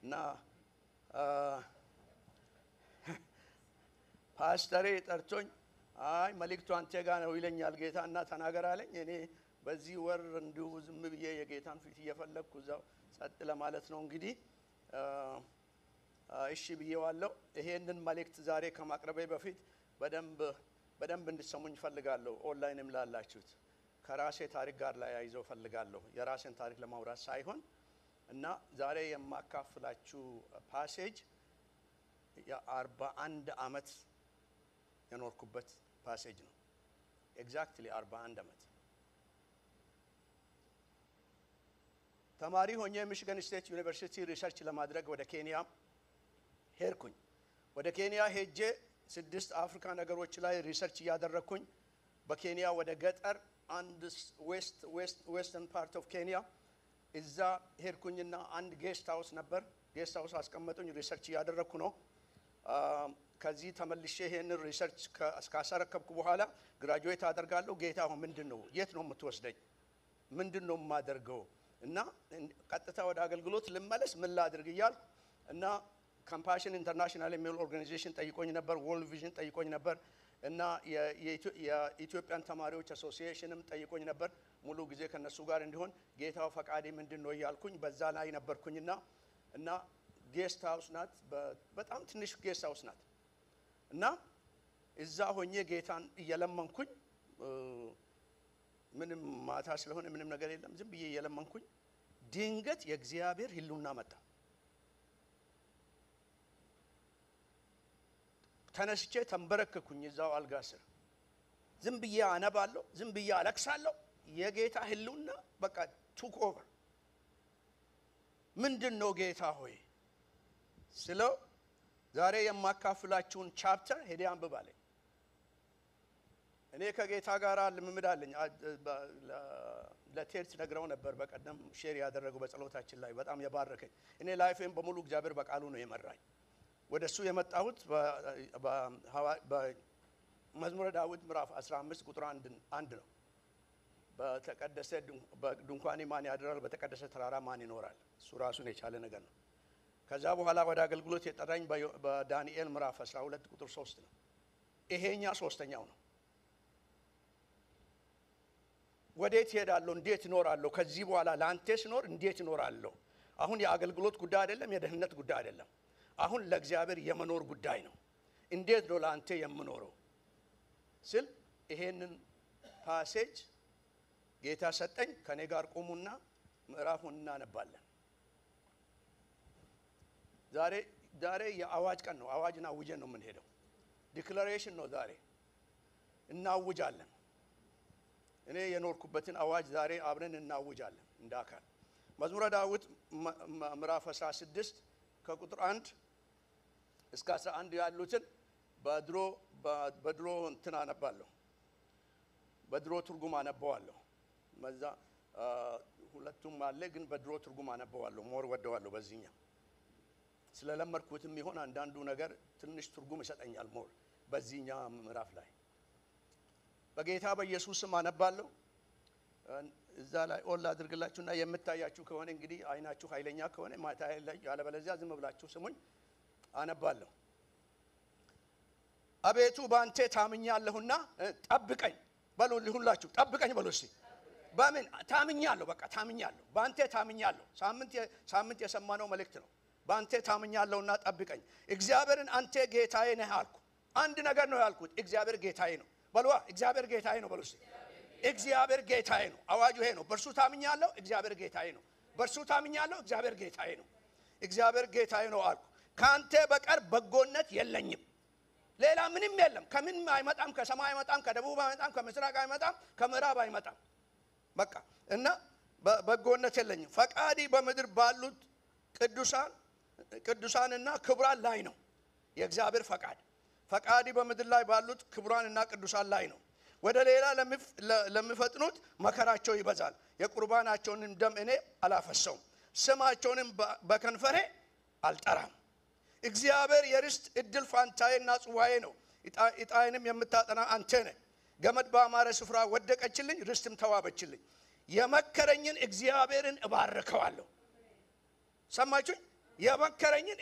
እና ፓስተሬ ጠርቶኝ አይ መልእክቱ አንተ ጋር ነው ይለኛል ጌታና ተናገር አለኝ። እኔ በዚህ ወር እንዲሁ ዝም ብዬ የጌታን ፊት እየፈለኩ እዛው ጸጥ ለማለት ነው እንግዲህ እሺ ብዬዋለሁ። ይሄንን መልእክት ዛሬ ከማቅረቤ በፊት በደንብ እንድትሰሙኝ ፈልጋለሁ። ኦንላይንም ላላችሁት ከራሴ ታሪክ ጋር ላይ ያይዘው ፈልጋለሁ የራሴን ታሪክ ለማውራት ሳይሆን እና ዛሬ የማካፍላችሁ ፓሴጅ የ41 አመት የኖርኩበት ፓሴጅ ነው። ኤግዛክትሊ 41 አመት ተማሪ ሆኜ ሚሽጋን ስቴት ዩኒቨርሲቲ ሪሰርች ለማድረግ ወደ ኬንያ ሄድኩኝ። ወደ ኬንያ ሄጄ 6 አፍሪካ ነገሮች ላይ ሪሰርች ያደረኩኝ በኬንያ ወደ ገጠር አንድ ዌስተርን ፓርት ኦፍ ኬንያ እዛ ሄድኩኝና አንድ ጌስት ሃውስ ነበር። ጌስት ሃውስ አስቀመጡኝ። ሪሰርች ያደረኩ ነው። ከዚህ ተመልሼ ይሄን ሪሰርች ካሰረከብኩ በኋላ ግራጁዌት አደርጋለሁ። ጌታ ሆይ ምንድነው የት ነው የምትወስደኝ? ምንድነው የማደርገው? እና ቀጥታ ወደ አገልግሎት ልመለስ ምን ላድርግ እያልኩ እና ካምፓሽን ኢንተርናሽናል የሚል ኦርጋናይዜሽን ጠይቆኝ ነበር። ወርልድ ቪዥን ጠይቆኝ ነበር እና የኢትዮጵያን ተማሪዎች አሶሲዬሽንም ጠይቆኝ ነበር። ሙሉ ጊዜ ከነሱ ጋር እንዲሆን ጌታው ፈቃዴ ምንድነው እያልኩኝ በዛ ላይ ነበርኩኝና እና ጌስት ሃውስ ናት። በጣም ትንሽ ጌስት ሃውስ ናት እና እዛ ሆኜ ጌታን እየለመንኩኝ ምንም ማታ ስለሆነ ምንም ነገር የለም ዝም ብዬ እየለመንኩኝ ድንገት የእግዚአብሔር ህልውና መጣ። ተነስቼ ተንበረከኩኝ እዛው አልጋ ስር ዝም ብዬ አነባለሁ፣ ዝም ብዬ አለቅሳለሁ። የጌታ ህልውና በቃ ቱክ ኦቨር። ምንድነው ጌታ ሆይ ስለው ዛሬ የማካፍላችሁን ቻፕተር ሄደ አንብባለኝ። እኔ ከጌታ ጋር ልምምድ አለኝ። ለቴርት ነግረው ነበር በቀደም ሼር ያደረገው በጸሎታችን ላይ በጣም የባረከኝ። እኔ ላይፌን በሙሉ እግዚአብሔር በቃሉ ነው የመራኝ። ወደሱ የመጣሁት በመዝሙረ ዳዊት ምዕራፍ 15 ቁጥር 1 ነው። በተቀደሰ ድንኳኔ ማን ያድራል? በተቀደሰ ተራራ ማን ይኖራል? እሱ ራሱን የቻለ ነገር ነው። ከዛ በኋላ ወደ አገልግሎት የጠራኝ በዳንኤል ምዕራፍ 12 ቁጥር 3 ነው። ይሄኛ ሶስተኛው ነው። ወዴት ሄዳለሁ? እንዴት እኖራለሁ? ከዚህ በኋላ ላንተ ስኖር እንዴት እኖራለሁ? አሁን የአገልግሎት ጉዳይ አይደለም፣ የደህንነት ጉዳይ አይደለም። አሁን ለእግዚአብሔር የመኖር ጉዳይ ነው። እንዴት ነው ላንተ የምኖረው ስል ይሄንን ፓሴጅ ጌታ ሰጠኝ። ከኔ ጋር ቆሙና ምዕራፉን እናነባለን። ዛሬ የአዋጅ ቀን ነው። አዋጅና አውጀን ነው የምንሄደው። ዲክላሬሽን ነው ዛሬ እናውጃለን። እኔ የኖርኩበትን አዋጅ ዛሬ አብረን እናውጃለን እንዳካል። መዝሙረ ዳዊት ምዕራፍ 16 ከቁጥር 1 እስከ 11 ያሉትን በድሮ እንትን አነባለሁ። በድሮ ትርጉም አነባዋለሁ። መዛ ሁለቱም አለ ግን በድሮ ትርጉም አነባዋለሁ። ሞር ወደዋለሁ በዚህኛው ስለለመድኩትም ይሆን አንዳንዱ ነገር ትንሽ ትርጉም ይሰጠኛል ሞር በዚህኛው ምዕራፍ ላይ በጌታ በኢየሱስም አነባለሁ። እዛ ላይ ኦል አድርግላችሁና የምታያችሁ ከሆነ እንግዲህ አይናችሁ ኃይለኛ ከሆነ ማታ ላይ ያለበለዚያ ዝም ብላችሁ ስሙኝ። አነባለሁ። አቤቱ ባንተ ታምኛለሁና ጠብቀኝ በሉ። ሁላችሁ ጠብቀኝ በሉ እስቲ። በምን ታምኛለሁ? በቃ ታምኛለሁ፣ ባንተ ታምኛለሁ። ሳምንት የሰማነው መልእክት ነው። ባንተ ታምኛለሁና ጠብቀኝ። እግዚአብሔርን አንተ ጌታዬ ነህ አልኩ። አንድ ነገር ነው ያልኩት፣ እግዚአብሔር ጌታዬ ነው በሉ። እግዚአብሔር ጌታዬ ነው በሉ እስቲ። እግዚአብሔር ጌታዬ ነው። አዋጁ ይሄ ነው። በርሱ ታምኛለሁ፣ እግዚአብሔር ጌታዬ ነው። በርሱ ታምኛለሁ፣ እግዚአብሔር ጌታዬ ነው። እግዚአብሔር ጌታዬ ነው አልኩ። ካንተ በቀር በጎነት የለኝም። ሌላ ምንም የለም። ከምን አይመጣም፣ ከሰማይ አይመጣም፣ ከደቡብ አይመጣም፣ ከምስራቅ አይመጣም፣ ከምዕራብ አይመጣም። በቃ እና በጎነት የለኝም። ፈቃዲ በምድር ባሉት ቅዱሳንና ክቡራን ላይ ነው። የእግዚአብሔር ፈቃዲ በምድር ላይ ባሉት ክቡራንና ቅዱሳን ላይ ነው። ወደ ሌላ ለሚፈጥኑት መከራቸው ይበዛል። የቁርባናቸውን ደም እኔ አላፈሰውም፣ ስማቸውንም በከንፈሬ አልጠራም። እግዚአብሔር የርስት እድል ፋንታዬና ጽዋዬ ነው። ዕጣዬንም የምታጠና አንተ ነህ። ገመድ ባማረ ስፍራ ወደቀችልኝ፣ ርስትም ተዋበችልኝ። የመከረኝን እግዚአብሔርን እባርከዋለሁ። ሰማችሁኝ? የመከረኝን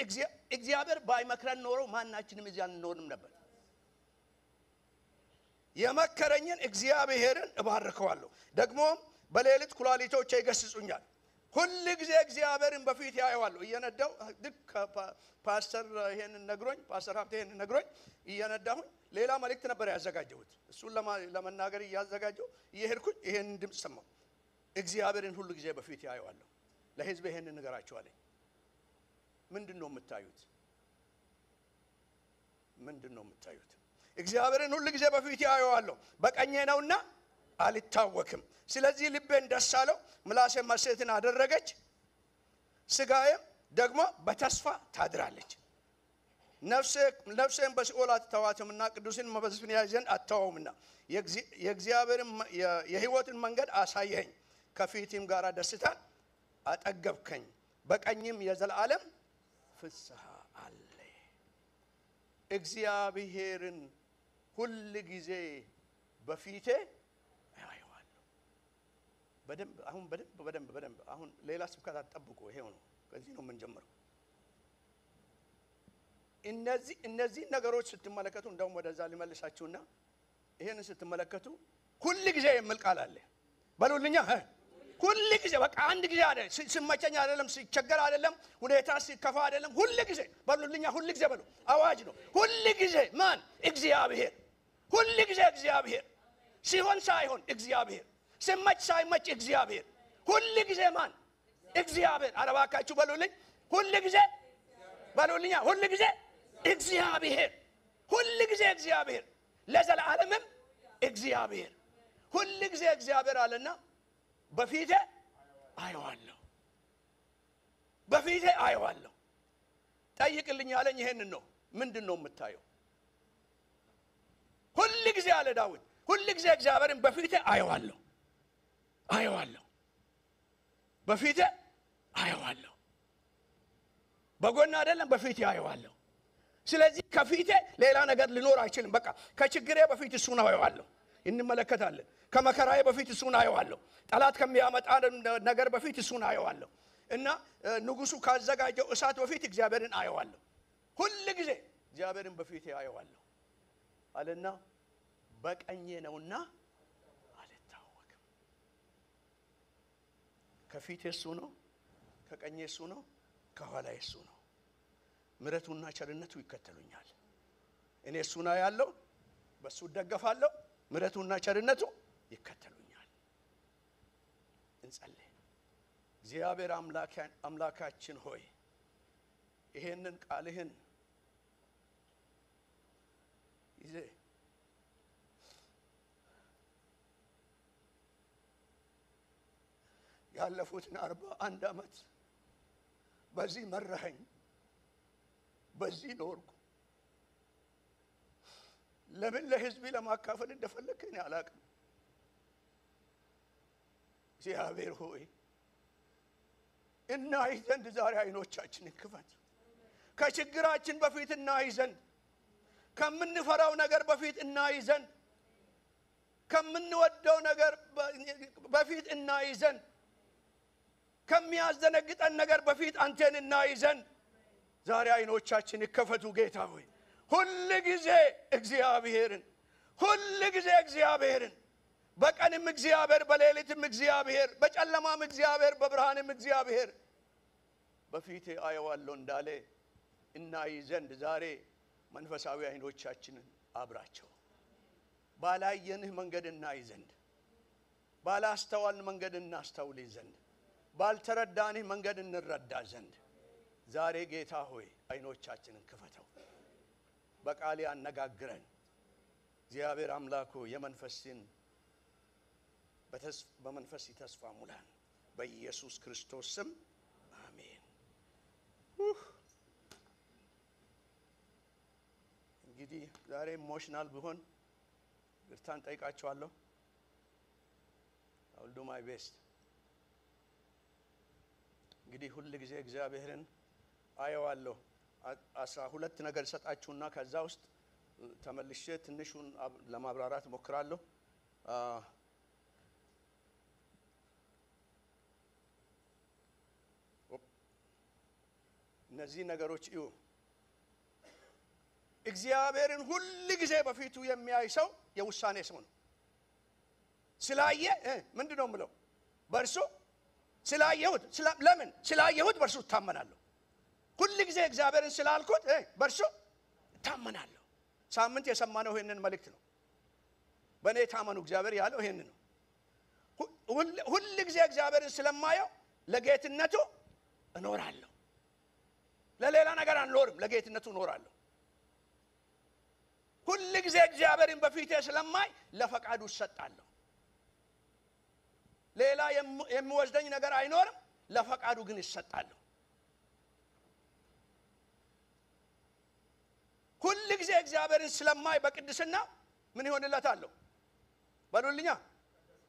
እግዚአብሔር ባይመክረን ኖሮ ማናችንም እዚህ አንኖርም ነበር። የመከረኝን እግዚአብሔርን እባርከዋለሁ። ደግሞ በሌሊት ኩላሊቶቼ ይገስጹኛል። ሁሉ ጊዜ እግዚአብሔርን በፊት ያየዋለሁ እየነዳሁ ልክ ፓስተር ይሄንን ነግሮኝ ፓስተር ሀብቴ ይሄንን ነግሮኝ እየነዳሁኝ ሌላ መልእክት ነበር ያዘጋጀሁት። እሱን ለመናገር እያዘጋጀሁ እየሄድኩኝ ይሄንን ድምፅ ሰማሁ። እግዚአብሔርን ሁሉ ጊዜ በፊት ያየዋለሁ። ለሕዝብ ይሄንን ንገራቸዋለሁ። ምንድነው የምታዩት? ምንድነው የምታዩት? እግዚአብሔርን ሁሉ ጊዜ በፊት ያየዋለሁ። በቀኜ ነውና አልታወክም። ስለዚህ ልቤን ደስ አለው፣ ምላሴም ሐሴትን አደረገች፣ ስጋዬም ደግሞ በተስፋ ታድራለች። ነፍሴን በሲኦል አትተዋትምና ቅዱስን መበዝፍን ያዘን አትተወውምና የእግዚአብሔርን የሕይወትን መንገድ አሳየኝ። ከፊትም ጋር ደስታን አጠገብከኝ፣ በቀኝም የዘላለም ፍስሐ አለ። እግዚአብሔርን ሁሉ ጊዜ በፊቴ አየዋለሁ። በደንብ አሁን ሌላ ስብከት አትጠብቁ። ይሄው ነው። ከዚህ ነው የምንጀምረው። እነዚህ ነገሮች ስትመለከቱ እንደውም ወደዛ ሊመልሳችሁና ይሄንን ስትመለከቱ ሁሉ ጊዜ የሚል ቃል አለ። በሉልኛ ሁሉ ጊዜ በቃ አንድ ጊዜ አይደለም። ሲመቸኝ አይደለም፣ ሲቸገር አይደለም፣ ሁኔታ ሲከፋ አይደለም። ሁሉ ጊዜ በሉልኛ። ሁሉ ጊዜ በሉ። አዋጅ ነው። ሁሉ ጊዜ ማን? እግዚአብሔር። ሁሉ ጊዜ እግዚአብሔር። ሲሆን ሳይሆን እግዚአብሔር፣ ሲመች ሳይመች እግዚአብሔር። ሁሉ ጊዜ ማን? እግዚአብሔር። ኧረ እባካችሁ በሉልኝ። ሁሉ ጊዜ በሉልኛ። ሁሉ ጊዜ እግዚአብሔር። ሁሉ ጊዜ እግዚአብሔር፣ ለዘላለምም እግዚአብሔር። ሁሉ ጊዜ እግዚአብሔር አለና በፊቴ አየዋለሁ። በፊቴ አየዋለሁ። ጠይቅልኝ አለኝ። ይሄንን ነው። ምንድነው የምታየው? ሁሉ ጊዜ አለ ዳዊት። ሁሉ ጊዜ እግዚአብሔርን በፊቴ አየዋለሁ። በፊቴ አየዋለሁ። በጎን አይደለም፣ በፊቴ አየዋለሁ። ስለዚህ ከፊቴ ሌላ ነገር ሊኖር አይችልም። በቃ ከችግሬ በፊት እሱን አየዋለሁ። እንመለከታለን። ከመከራዬ በፊት እሱን አየዋለሁ። ጠላት ከሚያመጣ ነገር በፊት እሱን አየዋለሁ። እና ንጉሱ ካዘጋጀው እሳት በፊት እግዚአብሔርን አየዋለሁ። ሁሉ ጊዜ እግዚአብሔርን በፊቴ አየዋለሁ አለና በቀኜ ነውና አልታወክም። ከፊቴ እሱ ነው፣ ከቀኜ እሱ ነው፣ ከኋላዬ እሱ ነው። ምሕረቱና ቸርነቱ ይከተሉኛል። እኔ እሱን አያለሁ፣ በሱ እደገፋለሁ። ምሕረቱና ቸርነቱ ይከተሉኛል። እንጸልይ። እግዚአብሔር አምላካችን ሆይ ይሄንን ቃልህን ይዘ ያለፉትን 41 ዓመት በዚህ መራኸኝ፣ በዚህ ኖርኩ። ለምን ለሕዝቤ ለማካፈል እንደፈለክ እኔ አላውቅም። እግዚአብሔር ሆይ እናይ ዘንድ ዛሬ አይኖቻችንን ክፈት። ከችግራችን በፊት እናይ ዘንድ፣ ከምንፈራው ነገር በፊት እናይ ዘንድ፣ ከምንወደው ነገር በፊት እናይ ዘንድ፣ ከሚያስደነግጠን ነገር በፊት አንተን እናይ ዘንድ ዛሬ አይኖቻችን ይከፈቱ። ጌታ ሆይ ሁሉ ጊዜ እግዚአብሔርን፣ ሁሉ ጊዜ እግዚአብሔርን፣ በቀንም እግዚአብሔር፣ በሌሊትም እግዚአብሔር፣ በጨለማም እግዚአብሔር፣ በብርሃንም እግዚአብሔር በፊቴ አየዋለሁ እንዳለ እናይ ዘንድ ዛሬ መንፈሳዊ አይኖቻችንን አብራቸው። ባላየንህ መንገድ እናይ ዘንድ፣ ባላስተዋልን መንገድ እናስተውል ዘንድ፣ ባልተረዳንህ መንገድ እንረዳ ዘንድ ዛሬ ጌታ ሆይ አይኖቻችንን ክፈተው። በቃል ያነጋግረን። እግዚአብሔር አምላኩ የመንፈስን በመንፈስ ተስፋ ሙላን። በኢየሱስ ክርስቶስ ስም አሜን። እንግዲህ ዛሬ ኢሞሽናል ቢሆን ይቅርታን ጠይቃቸዋለሁ። I will do my best። እንግዲህ ሁሉ ጊዜ እግዚአብሔርን አየዋለሁ። 12 ነገር ሰጣችሁና ከዛ ውስጥ ተመልሼ ትንሹን ለማብራራት ሞክራለሁ። እነዚህ ነገሮች እዩ እግዚአብሔርን ሁሉ ጊዜ በፊቱ የሚያይ ሰው የውሳኔ ሰው ነው ስላየ ምንድነው ምለው በርሱ ስላየሁት ለምን ስላየሁት በርሱ ታመናለሁ ሁሉ ጊዜ እግዚአብሔርን ስላልኩት በርሱ ታመናለሁ ሳምንት የሰማነው ይሄንን መልእክት ነው በኔ ታመኑ እግዚአብሔር ያለው ይሄንን ነው ሁሉ ጊዜ እግዚአብሔርን ስለማየው ለጌትነቱ እኖራለሁ ለሌላ ነገር አንኖርም ለጌትነቱ እኖራለሁ ሁሉ ጊዜ እግዚአብሔርን በፊቴ ስለማይ ለፈቃዱ እሰጣለሁ ሌላ የሚወስደኝ ነገር አይኖርም ለፈቃዱ ግን እሰጣለሁ ሁሉ ጊዜ እግዚአብሔርን ስለማይ በቅድስና ምን ይሆንለታል በሉልኛ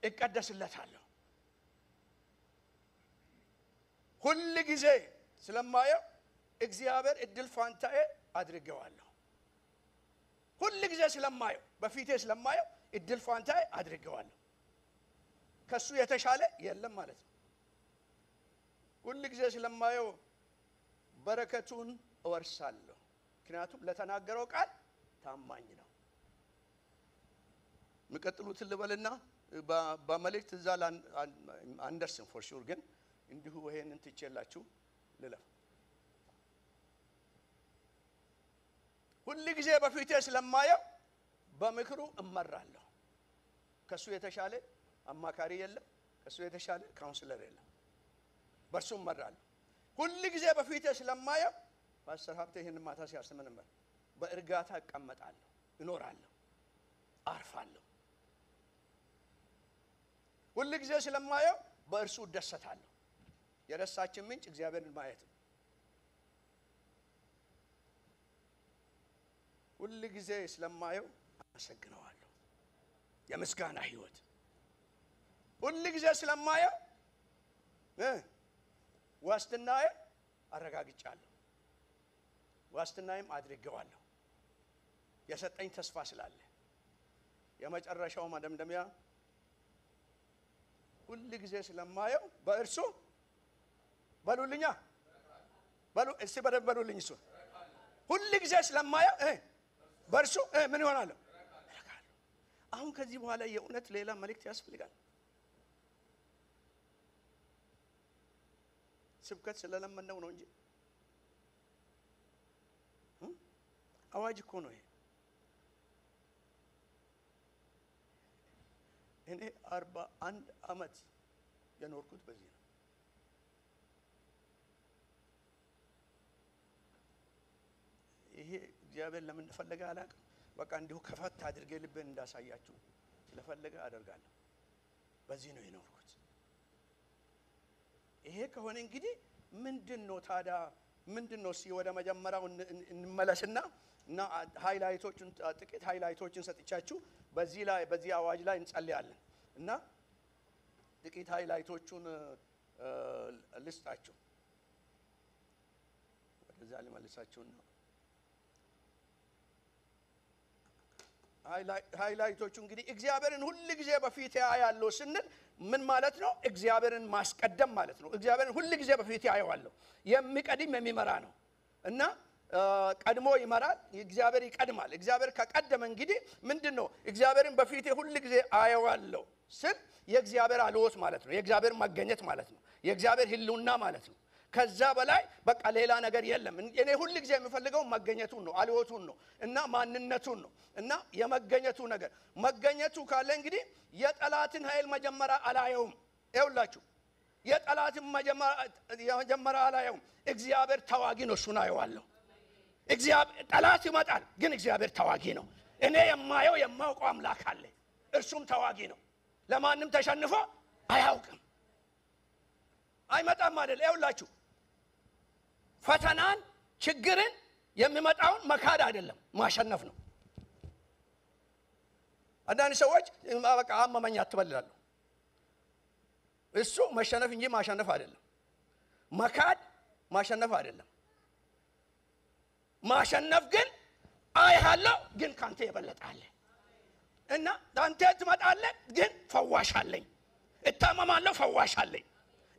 እቀደስለታለሁ ሁሉ ጊዜ ስለማየው እግዚአብሔር እድል ፋንታዬ አድርጌዋለሁ ሁሉ ጊዜ ስለማየው በፊቴ ስለማየው እድል ፋንታዬ አድርጌዋለሁ ከሱ የተሻለ የለም ማለት ነው ሁሉ ጊዜ ስለማየው በረከቱን እወርሳለሁ ምክንያቱም ለተናገረው ቃል ታማኝ ነው መቀጥሉት ልበልና በመልእክት ዛላ አንደርስን ፎር ሹር ግን እንዲሁ ይሄንን ትቼላችሁ ልለፍ ሁሉ ጊዜ በፊቴ ስለማየው በምክሩ እመራለሁ ከሱ የተሻለ አማካሪ የለም ከሱ የተሻለ ካውንስለር የለም በርሱ እመራለሁ ሁሉ ጊዜ በፊቴ ስለማየው ፓስተር ሀብቴ ይሄንን ማታ ሲያስተምር ነበር በእርጋታ እቀመጣለሁ እኖራለሁ አርፋለሁ ሁሉ ጊዜ ስለማየው በእርሱ ደሰታለሁ የደስታችን ምንጭ እግዚአብሔርን ማየት ነው ሁሉ ጊዜ ስለማየው አመሰግነዋለሁ የምስጋና ህይወት ሁሉ ጊዜ ስለማየው ዋስትናዬ አረጋግጫለሁ ዋስትናዬም አድርጌዋለሁ የሰጠኝ ተስፋ ስላለ የመጨረሻው ማደምደሚያ ሁሉ ጊዜ ስለማየው በእርሱ በሉልኛ በሉ እሺ በሉልኝ እሱ ሁሉ ጊዜ ስለማየው በርሱ ምን ይሆናል አሁን ከዚህ በኋላ የእውነት ሌላ መልእክት ያስፈልጋል ስብከት ስለለመነው ነው እንጂ አዋጅ እኮ ነው ይሄ እኔ 41 አመት የኖርኩት በዚህ ነው ይሄ እግዚአብሔር ለምን እንደፈለገ አላውቅም በቃ እንዲሁ ከፈት አድርጌ ልቤን እንዳሳያችሁ ስለፈለገ አደርጋለሁ በዚህ ነው የኖርኩት ይሄ ከሆነ እንግዲህ ምንድነው ታዲያ ምንድነው ወደ መጀመሪያው እንመለስና እና ሃይላይቶችን ጥቂት ሃይላይቶችን ሰጥቻችሁ በዚህ አዋጅ ላይ እንጸልያለን እና ጥቂት ሃይላይቶቹን ልስጣችሁ ወደዛ ልመልሳችሁና ሃይላይቶቹ እንግዲህ እግዚአብሔርን ሁሉ ጊዜ በፊቴ አያለሁ ስንል ምን ማለት ነው እግዚአብሔርን ማስቀደም ማለት ነው እግዚአብሔርን ሁሉ ጊዜ በፊቴ አየዋለሁ የሚቀድም የሚመራ ነው እና ቀድሞ ይመራል እግዚአብሔር ይቀድማል እግዚአብሔር ከቀደመ እንግዲህ ምንድነው እግዚአብሔርን በፊቴ ሁሉ ጊዜ አየዋለሁ ስል የእግዚአብሔር አልወት ማለት ነው የእግዚአብሔር መገኘት ማለት ነው የእግዚአብሔር ህልውና ማለት ነው ከዛ በላይ በቃ ሌላ ነገር የለም እኔ ሁሉ ጊዜ የምፈልገው መገኘቱን ነው አልወቱን ነው እና ማንነቱን ነው እና የመገኘቱ ነገር መገኘቱ ካለ እንግዲህ የጠላትን ኃይል መጀመሪያ አላየውም ይውላችሁ የጠላትን መጀመሪያ አላየውም እግዚአብሔር ተዋጊ ነው እሱን አየዋለሁ እግዚአብሔር ጠላት ይመጣል ግን እግዚአብሔር ተዋጊ ነው እኔ የማውቀው አምላክ አለ እርሱም ተዋጊ ነው ለማንም ተሸንፎ አያውቅም አይመጣም አይደል ይውላችሁ ፈተናን ችግርን የሚመጣውን መካድ አይደለም ማሸነፍ ነው አንዳንድ ሰዎች በቃ አመመኝ አትበላሉ እሱ መሸነፍ እንጂ ማሸነፍ አይደለም መካድ ማሸነፍ አይደለም ማሸነፍ ግን አይሃለው ግን ካንተ ይበልጣል እና አንተ ትመጣለህ ግን ፈዋሽ አለኝ እታመማለሁ ፈዋሽ አለኝ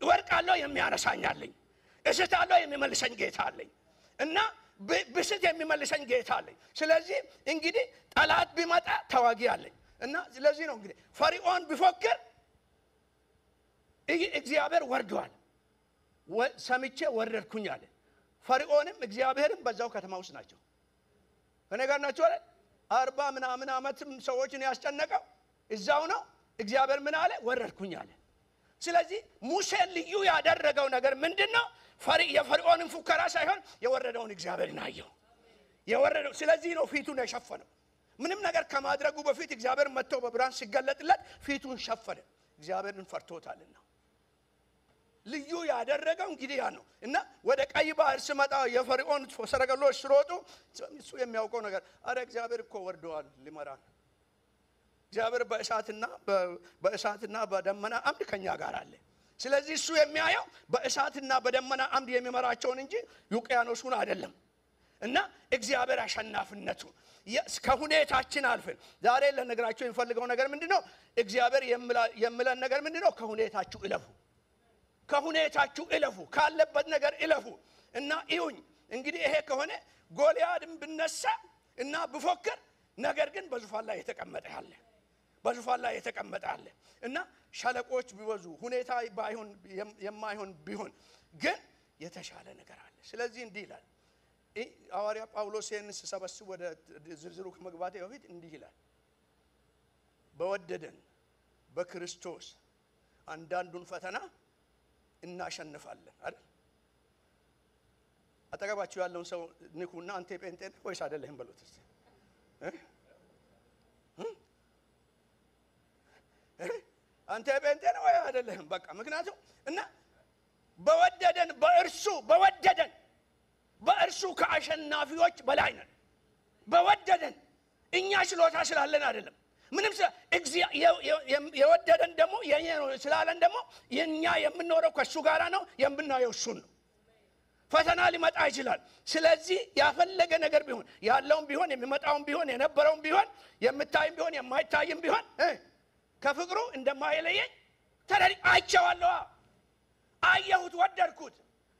ወርቃለሁ የሚያነሳኛለኝ እስታለሁ የሚመልሰኝ ጌታ አለኝ እና ብስት የሚመልሰኝ ጌታ አለኝ። ስለዚህ እንግዲህ ጠላት ቢመጣ ተዋጊ አለኝ እና ስለዚህ ነው እንግዲህ ፈርዖን ቢፎክር እግዚአብሔር ወርዷል ሰምቼ ወረድኩኝ አለ። ፈርዖንም እግዚአብሔርም በዛው ከተማ ውስጥ ናቸው። እኔ ጋር ናቸው አይደል? 40 ምናምን ዓመትም ሰዎችን ያስጨነቀው እዛው ነው። እግዚአብሔር ምን አለ? ወረድኩኝ አለ። ስለዚህ ሙሴ ልዩ ያደረገው ነገር ምንድነው? የፈርዖንን ፉከራ ሳይሆን የወረደውን እግዚአብሔርን አየው። የወረደው ስለዚህ ነው ፊቱን የሸፈነው። ምንም ነገር ከማድረጉ በፊት እግዚአብሔር መጥቶ በብርሃን ሲገለጥለት ፊቱን ሸፈነ። እግዚአብሔርን ፈርቶታልና ልዩ ያደረገው እንግዲህ ያ ነው እና ወደ ቀይ ባህር ሲመጣ የፈርዖን ሰረገሎች ሲሮጡ እሱ የሚያውቀው ነገር አረ እግዚአብሔር እኮ ወርዷል ሊመራን። እግዚአብሔር በእሳትና በደመና አምድ ከኛ ጋር አለ። ስለዚህ እሱ የሚያየው በእሳትና በደመና አምድ የሚመራቸውን እንጂ ውቅያኖሱን አይደለም። እና እግዚአብሔር አሸናፊነቱ ከሁኔታችን አልፈን ዛሬ ለነገራችሁ የሚፈልገው ነገር ምንድነው? እግዚአብሔር የሚለን ነገር ምንድነው? ከሁኔታችሁ እለፉ፣ ከሁኔታችሁ እለፉ፣ ካለበት ነገር እለፉ። እና ይሁን እንግዲህ ይሄ ከሆነ ጎልያድም ብነሳ እና ብፎክር ነገር ግን በዙፋን ላይ የተቀመጠ ያለ በዙፋን ላይ የተቀመጠ አለ እና ሸለቆች ቢወዙ ሁኔታ ባይሆን የማይሆን ቢሆን ግን የተሻለ ነገር አለ። ስለዚህ እንዲህ ይላል ሐዋርያ ጳውሎስ ይህንን ሲሰበስብ ወደ ዝርዝሩ ከመግባቴ በፊት እንዲህ ይላል በወደደን በክርስቶስ አንዳንዱን ፈተና እናሸንፋለን አይደል? አጠገባችሁ ያለውን ሰው ንኩና አንተ ጴንጤ ነህ ወይስ አይደለህም በሉት እስቲ። አንተ ጴንጤ ነህ ወይ አይደለህም? በቃ ምክንያቱም እና በእርሱ ከአሸናፊዎች በላይ ነን። በወደደን እኛ ችሎታ ስላለን አይደለም። ምንም የወደደን ደግሞ የኛ ነው ስላለን ደግሞ የኛ የምንኖረው ከሱ ጋራ ነው፣ የምናየው እሱን ነው። ፈተና ሊመጣ ይችላል። ስለዚህ ያፈለገ ነገር ቢሆን ያለውም ቢሆን የሚመጣውም ቢሆን የነበረውም ቢሆን የምታይም ቢሆን የማይታይም ቢሆን ከፍቅሩ እንደማይለየኝ ተረዲ አይቼዋለሁ። አየሁት፣ ወደድኩት።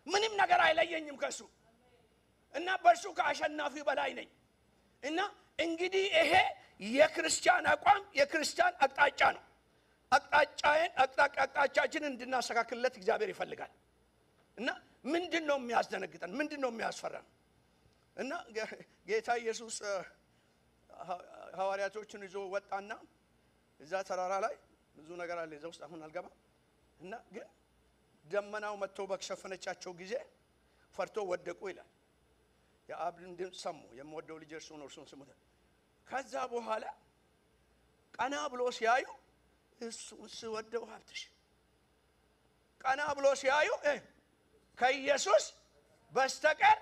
ምንም ነገር አይለየኝም ከሱ እና በእርሱ ከአሸናፊ በላይ ነኝ። እና እንግዲህ ይሄ የክርስቲያን አቋም የክርስቲያን አቅጣጫ ነው። አቅጣጫችንን እንድናስተካክልለት እግዚአብሔር ይፈልጋል። እና ምንድነው የሚያስደነግጠን? ምንድነው የሚያስፈራን? እና ጌታ ኢየሱስ ሐዋርያቶችን ይዞ ወጣና እዛ ተራራ ላይ ብዙ ነገር አለ እዛ ውስጥ አሁን አልገባም። እና ግን ደመናው መጥቶ በከሸፈነቻቸው ጊዜ ፈርቶ ወደቁ ይላል። የአብን ድምፅ ሰሙ። የምወደው ልጅ እርሱ ነው፣ እርሱን ስሙት። ከዛ በኋላ ቀና ብሎ ሲያዩ እሱን ስወደው ሀብትሽ ቀና ብሎ ሲያዩ ከኢየሱስ በስተቀር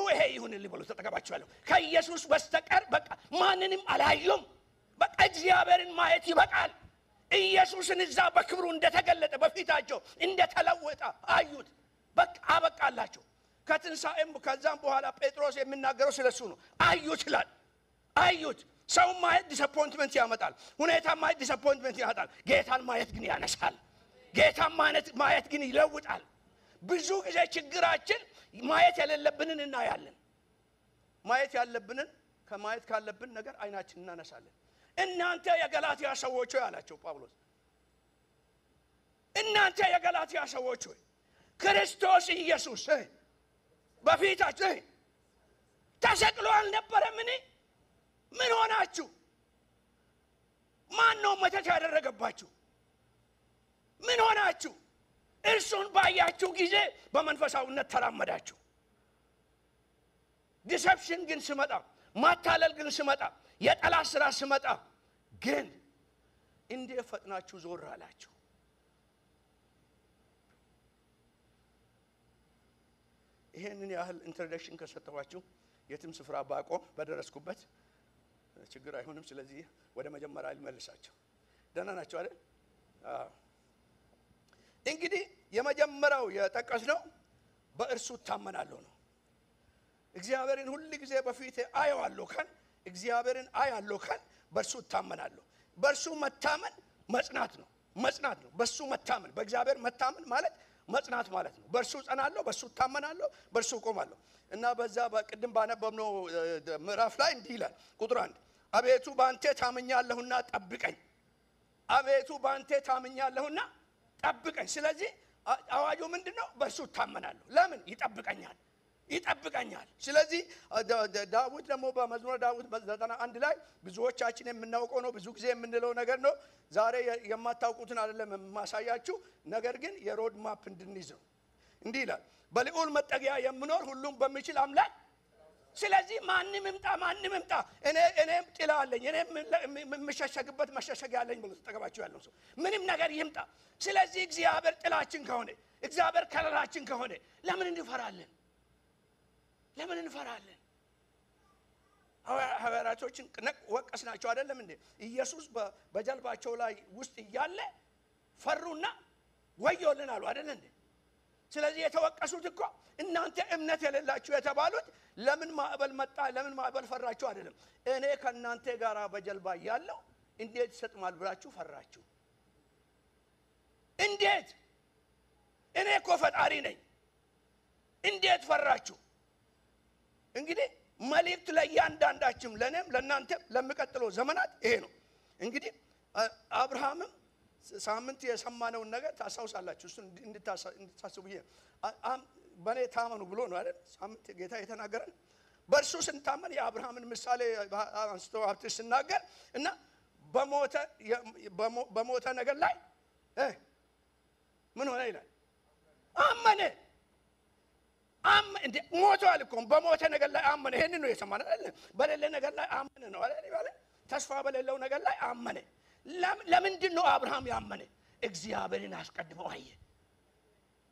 ይሄ ይሁንልኝ ብሎ ተጠቀባቸዋለሁ። ከኢየሱስ በስተቀር በቃ ማንንም አላዩም። በቃ እግዚአብሔርን ማየት ይበቃል። ኢየሱስን እዛ በክብሩ እንደተገለጠ በፊታቸው እንደተለወጠ አዩት። በቃ አበቃላቸው። ከትንሳኤም ከዛም በኋላ ጴጥሮስ የሚናገረው ስለሱ ነው። አዩት ይላል። አዩት። ሰው ማየት ዲስአፖይንትመንት ያመጣል። ሁኔታ ማየት ዲስአፖይንትመንት ያመጣል። ጌታን ማየት ግን ያነሳል። ጌታን ማየት ግን ይለውጣል። ብዙ ጊዜ ችግራችን ማየት የሌለብንን እናያለን። ማየት ያለብንን ከማየት ካለብን ነገር አይናችን እናነሳለን። እናንተ የገላትያ ሰዎች ሆይ አላቸው ጳውሎስ። እናንተ የገላትያ ሰዎች ሆይ ክርስቶስ ኢየሱስ በፊታችሁ ተሰቅሎ አልነበረምን? ምን ሆናችሁ? ማን ነው መተት ያደረገባችሁ? ምን ሆናችሁ? እርሱን ባያችሁ ጊዜ በመንፈሳዊነት ተራመዳችሁ። ዲሰፕሽን ግን ሲመጣ፣ ማታለል ግን ሲመጣ፣ የጠላት ስራ ሲመጣ ግን እንዴ ፈጥናችሁ ዞር አላችሁ። ይሄንን ያህል ኢንትሮዳክሽን ከሰጠኋችሁ የትም ስፍራ ባቆም በደረስኩበት ችግር አይሆንም። ስለዚህ ወደ መጀመሪያ ልመልሳችሁ። ደህና ናችሁ አይደል? እንግዲህ የመጀመሪያው የጠቀስነው በእርሱ ታመናለሁ ነው። እግዚአብሔርን ሁሉ ጊዜ በፊቴ አየዋለሁ ካል እግዚአብሔርን አያለሁ ካል በእርሱ ታመናለሁ። በእርሱ መታመን መጽናት ነው። በእሱ መታመን፣ በእግዚአብሔር መታመን ማለት መጽናት ማለት ነው። በእርሱ ጸናለሁ፣ በእርሱ ታመናለሁ፣ በእርሱ ቆማለሁ። እና በዛ በቅድም ባነበብነው ምዕራፍ ላይ እንዲህ ይላል ቁጥር 1 አቤቱ ባንተ ታምኛለሁና ጠብቀኝ። አቤቱ ባንተ ታምኛለሁና ጠብቀኝ። ስለዚህ አዋጁ ምንድነው? በእርሱ ታመናለሁ። ለምን? ይጠብቀኛል። ስለዚህ ዳዊት ደግሞ በመዝሙረ ዳዊት 91 ላይ ብዙዎቻችን የምናውቀው ነው፣ ብዙ ጊዜ የምንለው ነገር ነው። ዛሬ የማታውቁትን አይደለም የማሳያችሁ፣ ነገር ግን የሮድ ማፕ እንድንይዝ ነው። እንዲህ ይላል በልዑል መጠጊያ የምኖር ሁሉም በሚችል አምላክ። ስለዚህ ማንም ይምጣ እኔም ጥላ አለኝ፣ እኔም የምሸሸግበት መሸሸጊያ አለኝ ብሎ ተጠቀማችሁ ያለው ሰው ምንም ነገር ይምጣ። ስለዚህ እግዚአብሔር ጥላችን ከሆነ፣ እግዚአብሔር ከለላችን ከሆነ ለምን እንፈራለን? ሐዋርያቶችን ወቀስናቸው አይደለም እንዴ? ኢየሱስ በጀልባቸው ላይ ውስጥ እያለ ፈሩና ወዮልን አሉ አይደል እንዴ? ስለዚህ የተወቀሱት እኮ እናንተ እምነት የሌላችሁ የተባሉት ለምን ማዕበል መጣ፣ ለምን ማዕበል ፈራችሁ አይደለም። እኔ ከእናንተ ጋር በጀልባ ያለው እንዴት ይሰጥማል ብላችሁ ፈራችሁ። እንዴት? እኔ እኮ ፈጣሪ ነኝ፣ እንዴት ፈራችሁ? እንግዲህ መልእክት ለእያንዳንዳችን፣ ለእኔም ለእናንተም ለሚቀጥለው ዘመናት ይሄ ነው። እንግዲህ አብርሃምም ሳምንት የሰማነውን ነገር ታስታውሳላችሁ። እሱን እንድታስቡ በእኔ ታመኑ ብሎ ነው አይደል ሳምንት ጌታ የተናገረን። በእርሱ ስንታመን የአብርሃምን ምሳሌ አንስቶ ሀብትሽ ሲናገር እና በሞተ ነገር ላይ ምን ሆነ ይላል? አመነ። እንዴ ሞቷል እኮ በሞተ ነገር ላይ አመነ። ይሄንን ነው የሰማነው አይደል? በሌለ ነገር ላይ አመነ ነው አይደል ይባላል። ተስፋ በሌለው ነገር ላይ አመነ። ለምንድን ነው አብርሃም ያመነ? እግዚአብሔርን አስቀድሞ አየ።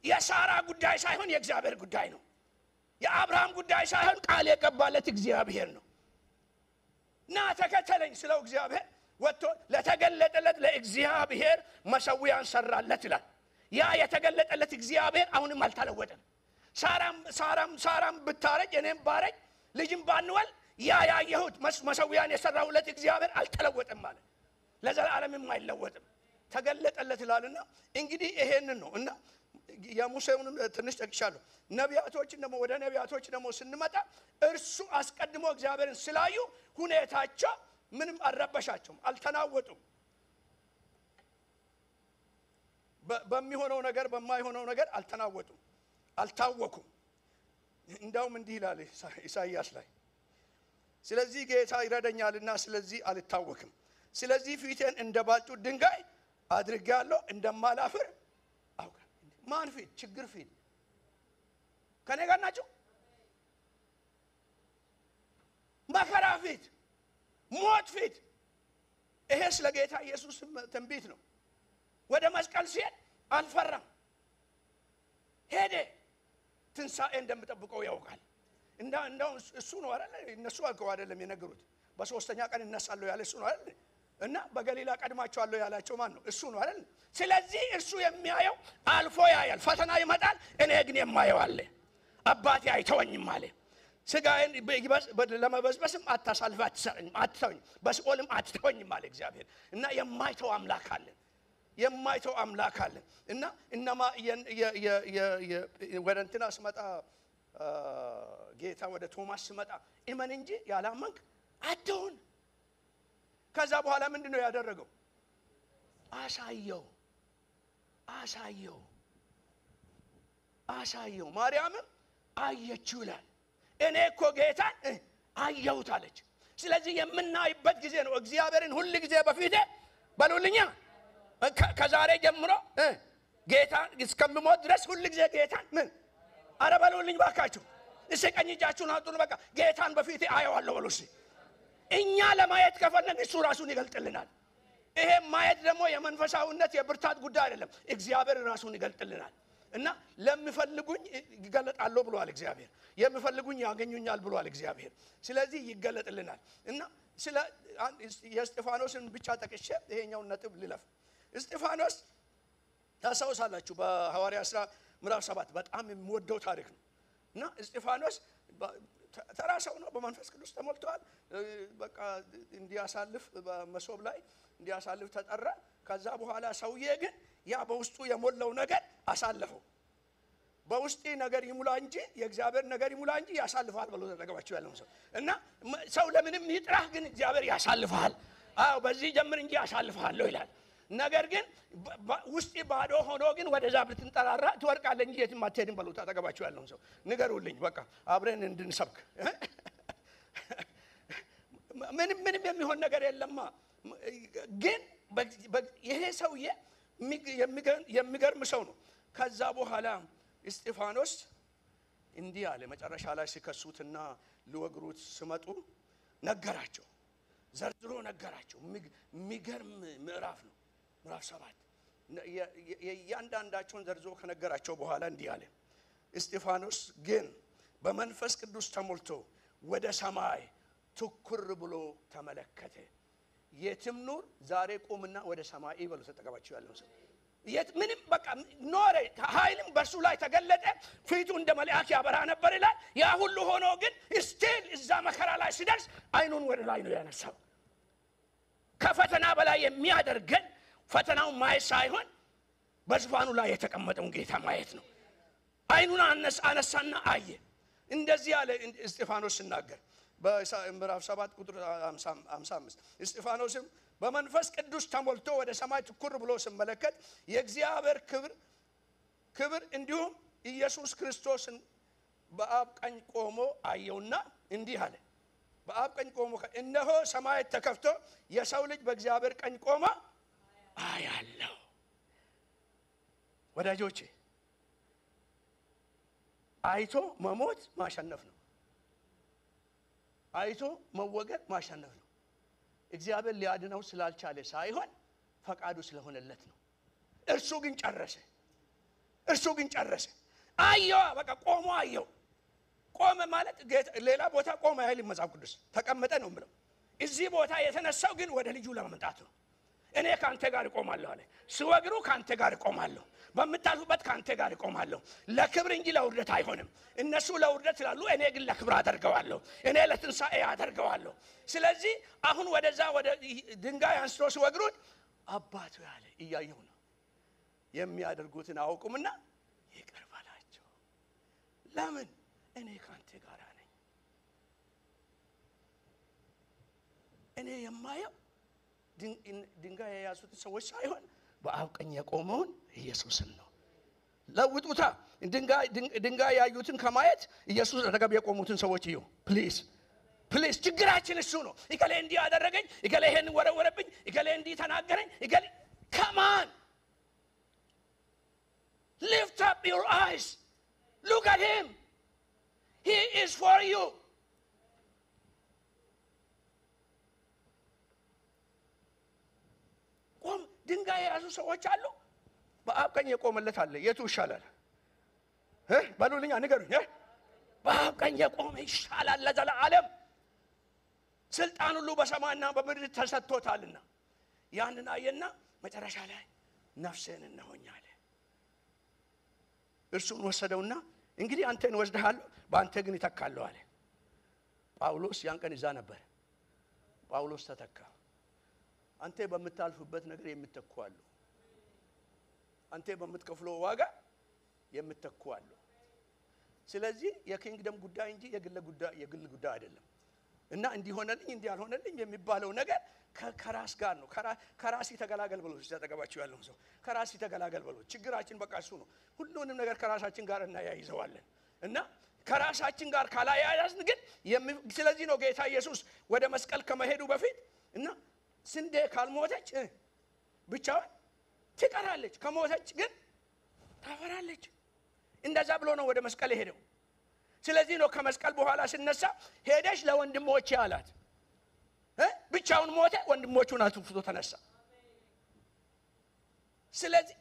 የሳራ ጉዳይ ሳይሆን የእግዚአብሔር ጉዳይ ነው። የአብርሃም ጉዳይ ሳይሆን ቃል የገባለት እግዚአብሔር ነው። ና ተከተለኝ ስለው እግዚአብሔር ወጥቶ ለተገለጠለት ለእግዚአብሔር መሰዊያን ሰራለት ይላል። ያ የተገለጠለት እግዚአብሔር አሁንም አልተለወጠም። ሳራም ብታረጅ እኔም ባረጅ ልጅም ባንወል ያ ያየሁት መሰዊያን የሰራሁለት እግዚአብሔር አልተለወጠም ማለት ለዘላለምም አይለወጥም። ተገለጠለት ይላልና እንግዲህ ይሄንን ነው። እና የሙሴውን ትንሽ ጠቅሻለሁ። ነቢያቶችን ደግሞ ወደ ነቢያቶች ደግሞ ስንመጣ እርሱ አስቀድሞ እግዚአብሔርን ስላዩ ሁኔታቸው ምንም አልረበሻቸውም፣ አልተናወጡም። በሚሆነው ነገር በማይሆነው ነገር አልተናወጡም፣ አልታወኩም። እንዳውም እንዲህ ይላል ኢሳይያስ ላይ ስለዚህ ጌታ ይረዳኛልና ስለዚህ አልታወክም፣ ስለዚህ ፊቴን እንደ ባልጩት ድንጋይ አድርጌአለሁ እንደማላፍር አውቃለሁ። ማን ፊት? ችግር ፊት? ከኔ ጋር ናቸው? መከራ ፊት? ሞት ፊት? ይሄ ስለ ጌታ ኢየሱስ ትንቢት ነው። ወደ መስቀል ሲሄድ አልፈራም፣ ሄደ። ትንሣኤ እንደምጠብቀው ያውቃል። እንደው እሱ ነው አይደል? እነሱ አልከው አይደለም የነገሩት። በሶስተኛ ቀን እነሳለሁ ያለ እሱ ነው አይደል? እና በገሊላ ቀድማቸዋለሁ ያላቸው ማን ነው? እሱ ነው አይደል? ስለዚህ እሱ የሚያየው አልፎ ያያል። ፈተና ይመጣል፣ እኔ ግን የማየው አለ። አባቴ አይተወኝም አለ። ስጋዬን ለመበዝበስም አታሳልፍ አትተወኝ፣ በሲኦልም አትተወኝም አለ እግዚአብሔር። እና የማይተው አምላክ አለ፣ የማይተው አምላክ አለ። እና እነማ ወደ እንትና ስመጣ ጌታ ወደ ቶማስ ስመጣ እመን እንጂ ያላመንክ አትሁን። ከዛ በኋላ ምንድነው ያደረገው? አሳየው። ማርያምም አየችው ይላል። እኔ እኮ ጌታን አየሁት አለች። ስለዚህ የምናይበት ጊዜ ነው። እግዚአብሔርን ሁሉ ጊዜ በፊቴ በሉልኛ። ከዛሬ ጀምሮ ጌታን እስከምሞት ድረስ ሁሉ ጊዜ ጌታን ምን አረ በሉልኝ ባካችሁ። እስኪ ቀኝ እጃችሁን አውጡን። በቃ ጌታን በፊቴ አየዋለሁ በሉ እስኪ። እኛ ለማየት ከፈለግን እሱ ራሱን ይገልጥልናል። ይሄ ማየት ደግሞ የመንፈሳዊነት የብርታት ጉዳይ አይደለም። እግዚአብሔር ራሱን ይገልጥልናል። እና ለሚፈልጉኝ ይገለጣሉ ብሏል እግዚአብሔር። የሚፈልጉኝ ያገኙኛል ብሏል እግዚአብሔር። ስለዚህ ይገለጥልናል። እና ስለ የእስጢፋኖስን ብቻ ጠቅሼ ይሄኛውን ነጥብ ልለፍ። እስጢፋኖስ ታስታውሳላችሁ፣ በሐዋርያት ሥራ ምዕራፍ 7 በጣም የሚወደው ታሪክ ነው። እና እስጢፋኖስ ተራ ሰው ነው፣ በመንፈስ ቅዱስ ተሞልቷል። በቃ እንዲያሳልፍ በመሶብ ላይ እንዲያሳልፍ ተጠራ። ከዛ በኋላ ሰውዬ ግን ያ በውስጡ የሞላው ነገር አሳለፈው። በውስጤ ነገር ይሙላ እንጂ የእግዚአብሔር ነገር ይሙላ እንጂ ያሳልፋል ብሎ ተጠቀማችሁ ያለው ሰው እና ሰው ለምንም ይጥራህ ግን እግዚአብሔር ያሳልፋል አዎ በዚህ ጀምር እንጂ ያሳልፋል ይላል ነገር ግን ውስጤ ባዶ ሆኖ ግን ወደዛ ብትንጠራራ ትወርቃለህ እንጂ የትም አትሄድም ብሎ ተጠቀማችሁ ያለው ሰው ንገሩልኝ በቃ አብረን እንድንሰብክ ምንም የሚሆን ነገር የለማ ግን ይሄ ሰውዬ የሚገርም ሰው ነው ከዛ በኋላ እስጢፋኖስ እንዲህ አለ መጨረሻ ላይ ሲከሱትና ሊወግሩት ሲመጡ ነገራቸው ዘርዝሮ ነገራቸው የሚገርም ምዕራፍ ነው ምዕራፍ 7 የእያንዳንዳቸውን ዘርዝሮ ከነገራቸው በኋላ እንዲህ አለ እስጢፋኖስ ግን በመንፈስ ቅዱስ ተሞልቶ ወደ ሰማይ ትኩር ብሎ ተመለከተ የትም ኑር ዛሬ ቆምና ወደ ሰማይ ይበሉ ተጠቀማችሁ ያለው ሰው የት ምንም በቃ ኖረ ኃይልም በርሱ ላይ ተገለጠ ፊቱ እንደ መልአክ ያበራ ነበር ይላል ያ ሁሉ ሆኖ ግን ስቲል እዛ መከራ ላይ ሲደርስ አይኑን ወደ ላይ ነው ያነሳው ከፈተና በላይ የሚያደርገን ፈተናው ማየት ሳይሆን በዙፋኑ ላይ የተቀመጠውን ጌታ ማየት ነው አይኑን አነሳና አየ እንደዚህ ያለ እስጢፋኖስ ሲናገር በምዕራፍ 7 ቁጥር 55 እስጢፋኖስም በመንፈስ ቅዱስ ተሞልቶ ወደ ሰማይ ትኩር ብሎ ሲመለከት የእግዚአብሔር ክብር እንዲሁም ኢየሱስ ክርስቶስን በአብ ቀኝ ቆሞ አየውና እንዲህ አለ በአብ ቀኝ ቆሞ እነሆ ሰማይ ተከፍቶ የሰው ልጅ በእግዚአብሔር ቀኝ ቆሞ አያለው ወዳጆቼ አይቶ መሞት ማሸነፍ ነው አይቶ መወገድ ማሸነፍ ነው እግዚአብሔር ሊያድነው ስላልቻለ ሳይሆን ፈቃዱ ስለሆነለት ነው እርሱ ግን ጨረሰ አየው በቃ ቆሞ አየው ቆመ ማለት ሌላ ቦታ ቆመ አይል መጽሐፍ ቅዱስ ተቀመጠ ነው ማለት እዚህ ቦታ የተነሳው ግን ወደ ልጁ ለመምጣት ነው እኔ ካንተ ጋር እቆማለሁ አለ ሲወግሩ ካንተ ጋር እቆማለሁ በመታልሁበት ካንተ ጋር እቆማለሁ ለክብር እንጂ ለውርደት አይሆንም እነሱ ለውርደት ይላሉ እኔ ግን ለክብር አደርገዋለሁ እኔ ለትንሳኤ አደርገዋለሁ ስለዚህ አሁን ወደዛ ወደ ድንጋይ አንስቶ ሲወግሩት አባቱ ያለ እያየው ነው የሚያደርጉትን አውቁምና ይቅር በላቸው ለምን እኔ ካንተ ጋር ነኝ እኔ የማየው ድንጋይ የያዙት ሰዎች ሳይሆን በአብ ቀኝ የቆመውን ኢየሱስን ነው ለውጡታ ድንጋይ ያዩትን ከማየት ኢየሱስ አጠገብ የቆሙትን ሰዎች እዩ ፕሊዝ ችግራችን እሱ ነው እከሌ እንዲህ አደረገኝ እከሌ ይሄን ወረወረብኝ እከሌ እንዲህ ተናገረኝ እከሌ come on lift up your eyes look at him he is for you ድንጋይ ያዙ ሰዎች አሉ በአብ ቀኝ የቆመለት አለ የቱ ይሻላል ባሉልኛ ንገሩኝ በአብ ቀኝ የቆመ ይሻላል ለዘላለም ስልጣን ሁሉ በሰማይና በምድር ተሰጥቶታልና ያንን አየና መጨረሻ ላይ ነፍሴን እነሆኛለ እርሱን ወሰደውና እንግዲህ አንተን ወስደሃል በአንተ ግን ይተካለሁ አለ ጳውሎስ ያን ቀን እዛ ነበር ጳውሎስ ተተካ አንተ በመታልፉበት ነገር የምትተኩአሉ አንተ በመትከፍለው ዋጋ የምትተኩአሉ ስለዚህ የኪንግደም ጉዳይ እንጂ የግል ጉዳይ አይደለም እና እንዲሆነልኝ እንዲያልሆነልኝ የሚባለው ነገር ከራስ ጋር ነው ከራስ ይተገላገል ብሎ ሲያጠገባችሁ ያለው ሰው ከራስ ይተገላገል ብሎ ችግራችን በቃ እሱ ነው ሁሉንም ነገር ከራሳችን ጋር እናያይዘዋለን እና ከራሳችን ጋር ካላያያዝን ግን ስለዚህ ነው ጌታ ኢየሱስ ወደ መስቀል ከመሄዱ በፊት እና ስንዴ ካልሞተች ብቻዋን ትቀራለች ከሞተች ግን ታፈራለች እንደዛ ብሎ ነው ወደ መስቀል ሄደው ስለዚህ ነው ከመስቀል በኋላ ሲነሳ ሄደሽ ለወንድሞቼ አላት ብቻውን ሞተ ወንድሞቹን አጥፍቶ ተነሳ ስለዚህ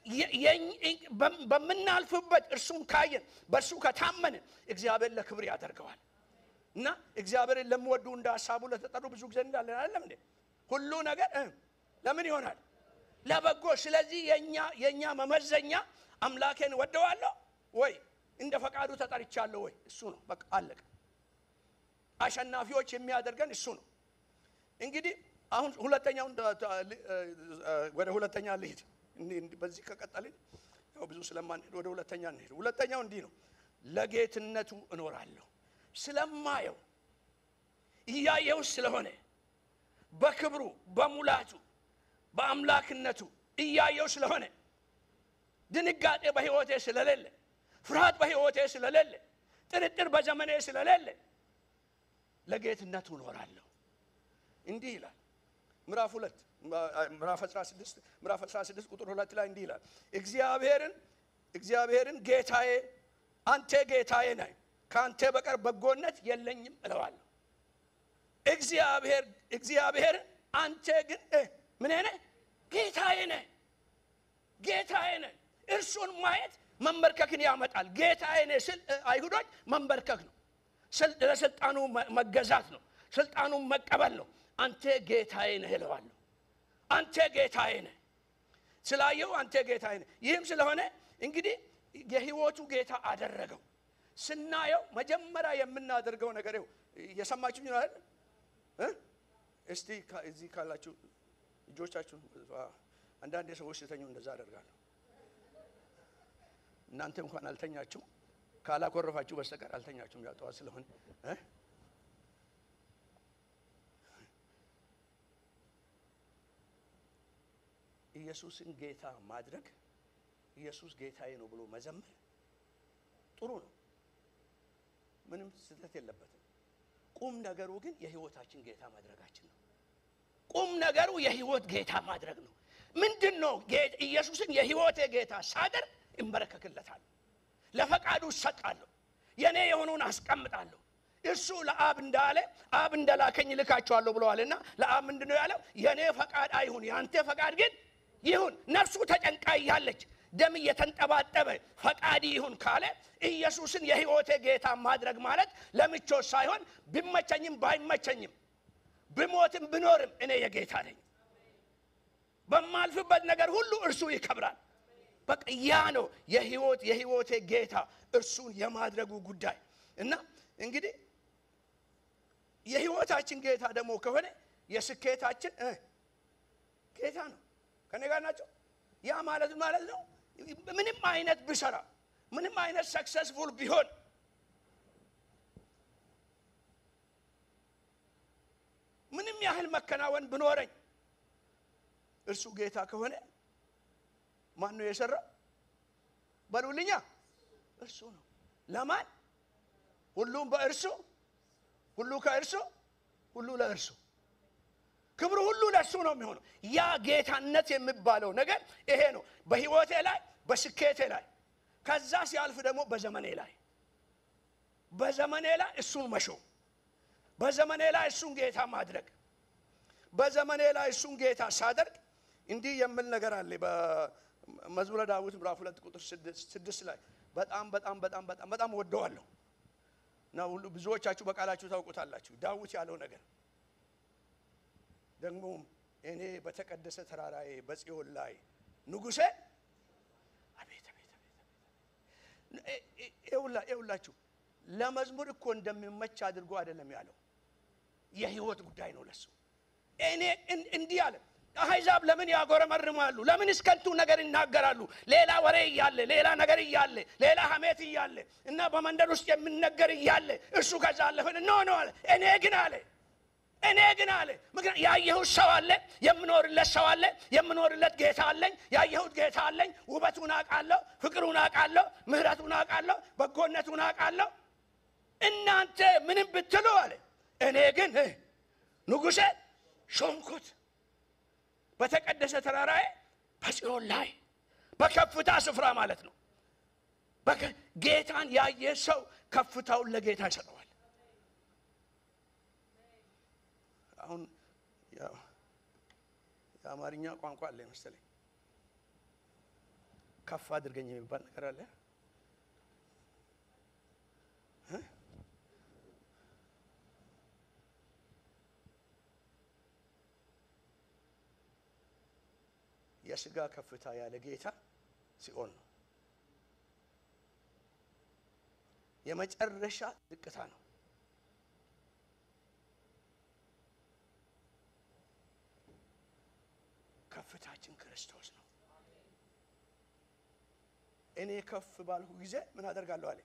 በመናልፍበት እርሱን ካየን በእርሱ ከታመንን እግዚአብሔር ለክብር ያደርገዋል እና እግዚአብሔርን ለምወዱ እንደ ሐሳቡ ለተጠሩ ብዙ ጊዜ እንዳለን አይደለም እንዴ ሁሉ ነገር ለምን ይሆናል ለበጎ ስለዚህ የኛ መመዘኛ አምላኬን ወደዋለሁ ወይ እንደ ፈቃዱ ተጠርቻለሁ ወይ እሱ ነው በቃ አለቀ አሸናፊዎች የሚያደርገን እሱ ነው እንግዲህ አሁን ሁለተኛው ወደ ሁለተኛ ልሂድ በዚህ ከቀጠልን ያው ብዙ ስለማንሄድ ወደ ሁለተኛ እንሄድ። ሁለተኛው እንዲህ ነው። ለጌትነቱ እኖራለሁ። ስለማየው እያየው ስለሆነ በክብሩ በሙላቱ በአምላክነቱ እያየው ስለሆነ ድንጋጤ በህይወቴ ስለሌለ ፍርሃት በህይወቴ ስለሌለ ጥርጥር በዘመኔ ስለሌለ ለጌትነቱ እኖራለሁ። እንዲህ ይላል ምዕራፍ 16 ቁጥር 2 ላይ እንዲህ ይላል እግዚአብሔርን ጌታዬ አንተ ጌታዬ ነህ ካንተ በቀር በጎነት የለኝም እለዋለሁ። እግዚአብሔር አንተ ግን ምን ነህ? ጌታዬ ነህ። ጌታዬ ነህ። እርሱን ማየት መንበርከክን ያመጣል። ጌታዬ ነህ ስል አይሁዶች መንበርከክ ነው። ለስልጣኑ መገዛት ነው። ስልጣኑን መቀበል ነው። አንተ ጌታዬ ነህ እለዋለሁ። አንተ ጌታዬ ነህ ስላየው አንተ ጌታዬ ነህ። ይህም ስለሆነ እንግዲህ የህይወቱ ጌታ አደረገው። ስናየው መጀመሪያ የምናደርገው ነገር ነው። የሰማችሁኝ ነው አይደል? እስቲ እዚህ ካላችሁ እጆቻችሁ አንዳንድ ሰዎች ሲተኙ እንደዛ አደርጋለሁ። እናንተ እንኳን አልተኛችሁ ካላኮረፋችሁ በስተቀር አልተኛችሁም። ያው ጠዋት ስለሆነ ኢየሱስን ጌታ ማድረግ ኢየሱስ ጌታዬ ነው ብሎ መዘመር ጥሩ ነው። ምንም ስህተት የለበትም። ቁም ነገሩ ግን የህይወታችን ጌታ ማድረጋችን ነው። ቁም ነገሩ የህይወት ጌታ ማድረግ ነው። ምንድነው? ኢየሱስን የህይወቴ ጌታ ሳደርግ እንበረከክለታለሁ። ለፈቃዱ እሰጣለሁ። የኔ የሆነውን አስቀምጣለሁ። እሱ ለአብ እንዳለ አብ እንደላከኝ ልካቸዋለሁ ብለዋልና ለአብ ምንድነው ያለው? የኔ ፈቃድ አይሁን ያንተ ፈቃድ ግን ይሁን። ነፍሱ ተጨንቃ ያለች ደም እየተንጠባጠበ ፈቃድ ይሁን ካለ ኢየሱስን የህይወቴ ጌታ ማድረግ ማለት ለምቾት ሳይሆን ቢመቸኝም ባይመቸኝም ብሞትም ብኖርም እኔ የጌታ ነኝ። በማልፍበት ነገር ሁሉ እርሱ ይከብራል። በቃ ያ ነው የህይወቴ ጌታ እርሱን የማድረጉ ጉዳይ። እና እንግዲህ የህይወታችን ጌታ ደግሞ ከሆነ የስኬታችን ጌታ ነው። ከኔ ጋር ናቸው? ያ ማለት ነው ምንም አይነት ብሰራ ምንም አይነት ሰክሰስፉል ቢሆን ምንም ያህል መከናወን ብኖረኝ እርሱ ጌታ ከሆነ ማን ነው የሰራው? በሉልኛ። እርሱ ነው። ለማን? ሁሉም በእርሱ ሁሉ ከእርሱ ሁሉ ለእርሱ ክብሩ ሁሉ ለእርሱ ነው የሚሆነው። ያ ጌታነት የሚባለው ነገር ይሄ ነው። በህይወቴ ላይ በስኬቴ ላይ ከዛ ሲያልፍ ደግሞ በዘመኔ ላይ እሱን መሾም፣ በዘመኔ ላይ እሱን ጌታ ማድረግ። በዘመኔ ላይ እሱን ጌታ ሳደርግ እንዲህ የሚል ነገር አለ በመዝሙረ ዳዊት ምዕራፍ 2 ቁጥር 6 ላይ በጣም ወደዋለሁ እና ሁሉ ብዙዎቻችሁ በቃላችሁ ታውቁታላችሁ። ዳዊት ያለው ነገር ደግሞ እኔ በተቀደሰ ተራራዬ በጽዮን ላይ ንጉሴ አቤት ይውላችሁ ለመዝሙር እኮ እንደሚመች አድርጎ አይደለም ያለው። የህይወት ጉዳይ ነው ለሱ። እኔ እንዲህ አለ። አህዛብ ለምን ያጎረመርማሉ? ለምን እስከንቱ ነገር ይናገራሉ? ሌላ ወሬ እያለ ሌላ ነገር እያለ ሌላ ሐሜት እያለ እና በመንደር ውስጥ የሚነገር እያለ እርሱ ከዛ አለፈን ነው አለ። እኔ ግን አለ ምክንያቱም ያየሁት ሰው አለ፣ የምኖርለት ሰው አለ፣ የምኖርለት ጌታ አለኝ፣ ያየሁት ጌታ አለኝ። ውበቱን አውቃለሁ፣ ፍቅሩን አውቃለሁ፣ ምህረቱን አውቃለሁ፣ በጎነቱን አውቃለሁ። እናንተ ምንም ብትሉ አለ እኔ ግን ንጉሴ ሾምኩት በተቀደሰ ተራራዬ በጽዮን ላይ በከፍታ ስፍራ ማለት ነው። ጌታን ያየ ሰው ከፍታውን ለጌታ ይሰጠዋል። አሁን የአማርኛ ቋንቋ አለ መሰለኝ ከፍ አድርገኝ የሚባል ነገር አለ። የስጋ ከፍታ ያለ ጌታ ሲኦል ነው። የመጨረሻ ዝቅታ ነው። ከፍታችን ክርስቶስ ነው። እኔ ከፍ ባልሁ ጊዜ ምን አደርጋለሁ አለ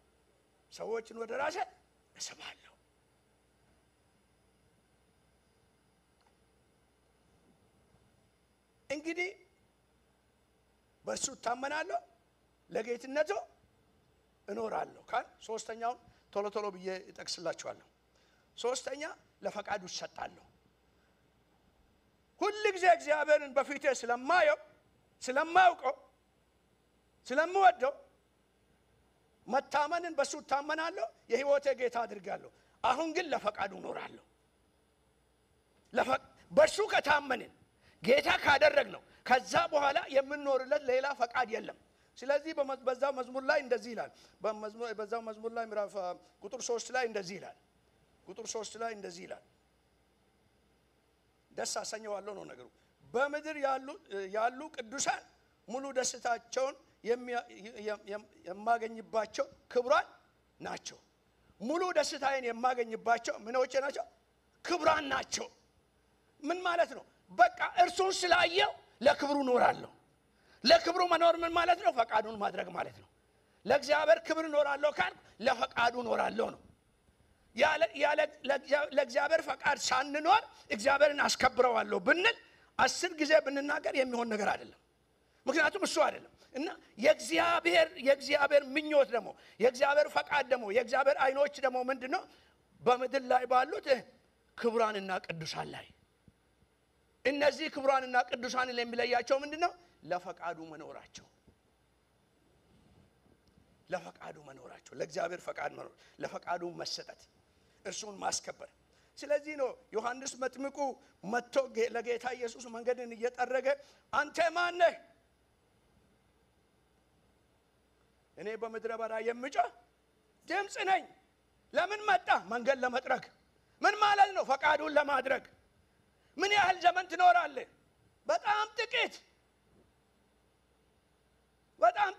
ሰዎችን ወደ ራሴ እስባለሁ እንግዲህ በሱ ታመናለሁ ለጌትነቱ እኖራለሁ ካል ሶስተኛው ቶሎ ቶሎ ብዬ እጠቅስላችኋለሁ ሶስተኛ ለፈቃዱ ሰጣለሁ ሁሉ ጊዜ እግዚአብሔርን በፊቴ ስለማውቀው ስለምወደው መታመንን በሱ ታመናለሁ የህይወቴ ጌታ አድርጋለሁ አሁን ግን ለፈቃዱ እኖራለሁ በሱ ከታመንን ጌታ ካደረግነው ከዛ በኋላ የምንኖርለት ሌላ ፈቃድ የለም ስለዚህ በዛው መዝሙር ላይ እንደዚህ ይላል በዛው መዝሙር ላይ ምዕራፍ ቁጥር 3 ላይ እንደዚህ ይላል ቁጥር 3 ላይ እንደዚህ ይላል ደስ አሰኘዋለሁ ነው ነገሩ በምድር ያሉ ቅዱሳን ሙሉ ደስታቸውን የማገኝባቸው ክብራን ናቸው ሙሉ ደስታዬን የማገኝባቸው ምኖች ናቸው ክብራን ናቸው ምን ማለት ነው በቃ እርሱን ስላየው ለክብሩ ኖራለሁ ለክብሩ መኖር ምን ማለት ነው ፈቃዱን ማድረግ ማለት ነው ለእግዚአብሔር ክብር ኖራለሁ ካል ለፈቃዱ ኖራለሁ ነው ያለ ለእግዚአብሔር ፈቃድ ሳንኖር እግዚአብሔርን አስከብረዋለሁ ብንል 10 ጊዜ ብንናገር የሚሆን ነገር አይደለም ምክንያቱም እሱ አይደለም እና የእግዚአብሔር ምኞት ደግሞ የእግዚአብሔር ፈቃድ ደግሞ የእግዚአብሔር አይኖች ደግሞ ምንድነው በምድር ላይ ባሉት ክብራንና ቅዱሳን ላይ እነዚህ ክብራንና ቅዱሳን የሚለያቸው ምንድነው ለፈቃዱ መኖራቸው ለእግዚአብሔር ፈቃድ መኖር ለፈቃዱ መሰጠት እርሱን ማስከበር ስለዚህ ነው ዮሐንስ መጥምቁ መጥቶ ለጌታ ኢየሱስ መንገድን እየጠረገ አንተ ማን ነህ እኔ በምድረ በዳ የምጮህ ድምጽ ነኝ ለምን መጣ መንገድ ለመጥረግ ምን ማለት ነው ፈቃዱን ለማድረግ ምን ያህል ዘመን ትኖራለህ በጣም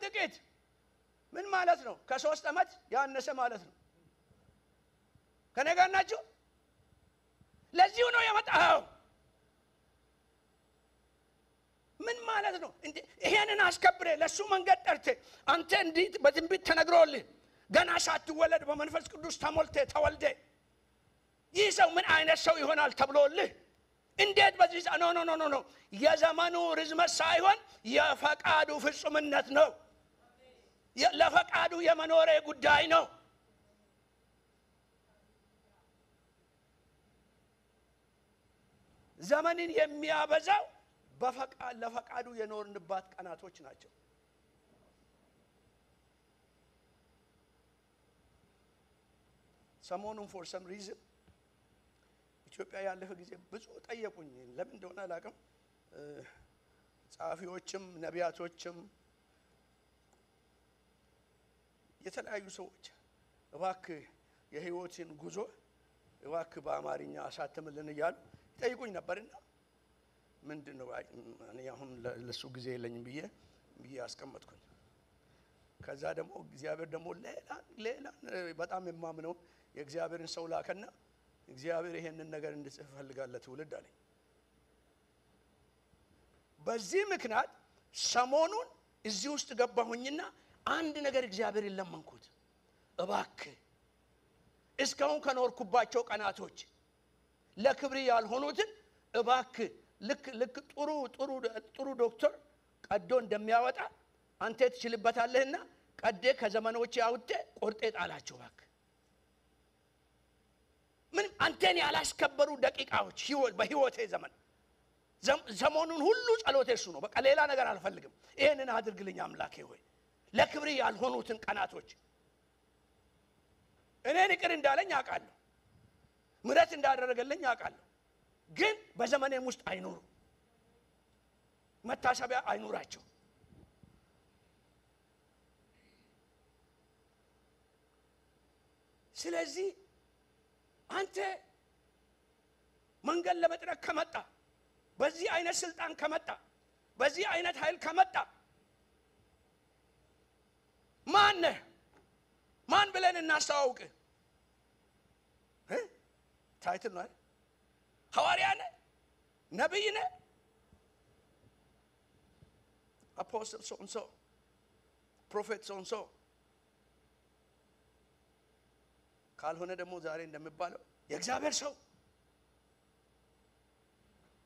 ጥቂት ምን ማለት ነው ከ3 አመት ያነሰ ማለት ነው ከነጋናችሁ ለዚሁ ነው የመጣው ምን ማለት ነው እንዴ ይሄንን አስከብሬ ለሱ መንገድ ጠርቴ አንተ እንዴት በትንቢት ተነግሮልህ ገና ሳትወለድ በመንፈስ ቅዱስ ተወልደ ይህ ሰው ምን አይነት ሰው ይሆናል ተብሎልህ እንዴት በዚህ ኖ የዘመኑ ርዝመት ሳይሆን የፈቃዱ ፍጹምነት ነው ለፈቃዱ የመኖሬ ጉዳይ ነው ዘመንን የሚያበዛው ለፈቃዱ የኖርንባት ቀናቶች ናቸው ሰሞኑን for some reason ኢትዮጵያ ያለፈ ጊዜ ብዙ ጠየቁኝ ለምን እንደሆነ አላውቅም ጻፊዎችም ነቢያቶችም የተለያዩ ሰዎች እባክህ የህይወትን ጉዞ እባክህ በአማርኛ አሳተምልን እያሉ ጠይቁኝ ነበርና ምንድነው እኔ አሁን ለሱ ጊዜ የለኝም ብዬ አስቀመጥኩኝ ከዛ ደግሞ እግዚአብሔር ደግሞ ሌላ በጣም የማምነው የእግዚአብሔርን ሰው ላከና እግዚአብሔር ይሄንን ነገር እንድጽፍ ፈልጋለሁ ትውልድ አለኝ በዚህ ምክንያት ሰሞኑን እዚህ ውስጥ ገባሁኝና አንድ ነገር እግዚአብሔር ለመንኩት እባክህ እስካሁን ከኖርኩባቸው ቀናቶች ለክብር ያልሆኑትን እባክህ ልክ ጥሩ ዶክተር ቀዶ እንደሚያወጣ አንተ ትችልበታለህና ቀዴ ከዘመኖች ያውጤ ቆርጤ ጣላቸው እባክህ ምን አንተን ያላስከበሩ ደቂቃዎች በህይወቴ ዘመኑን ሁሉ ጸሎቴ እሱ ነው በቃ ሌላ ነገር አልፈልግም ይሄንን አድርግልኝ አምላኬ ሆይ ለክብር ያልሆኑትን ቀናቶች እኔን ይቅር እንዳለኝ አውቃለሁ ምሕረት እንዳደረገልኝ አውቃለሁ ግን በዘመኔም ውስጥ አይኖሩ መታሰቢያ አይኖራቸው ስለዚህ አንተ መንገድ ለመጥረግ ከመጣ በዚህ አይነት ስልጣን ከመጣ በዚህ አይነት ኃይል ከመጣ ማን ብለን እናስተዋውቅ ታይትል ነው ሐዋርያ ነህ ነብይ ነህ አፖስትል ሶንሶ ፕሮፌት ሶንሶ ካልሆነ ደግሞ ዛሬ እንደሚባለው የእግዚአብሔር ሰው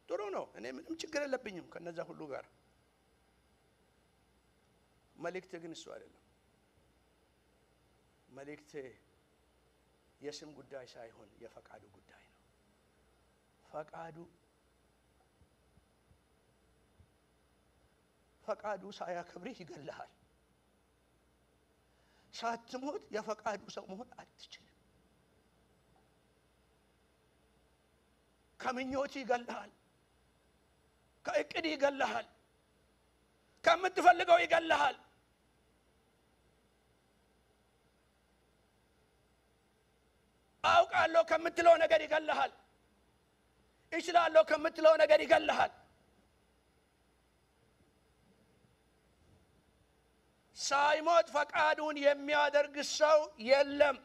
ጥሩ ነው። እኔ ምንም ችግር የለብኝም ከነዛ ሁሉ ጋር። መልእክቴ ግን እሱ አይደለም። መልእክቴ የስም ጉዳይ ሳይሆን የፈቃዱ ጉዳይ ነው። ፈቃዱ ሳያከብርህ ይገለሃል። ሳትሞት የፈቃዱ ሰው መሆን አትችልም። ከምኞት ይገለሃል፣ ከእቅድ ይገለሃል፣ ከምትፈልገው ይገለሃል። አውቃለሁ ከምትለው ነገር ይገለሃል። እችላለሁ ከምትለው ነገር ይገለሃል። ሳይሞት ፈቃዱን የሚያደርግ ሰው የለም።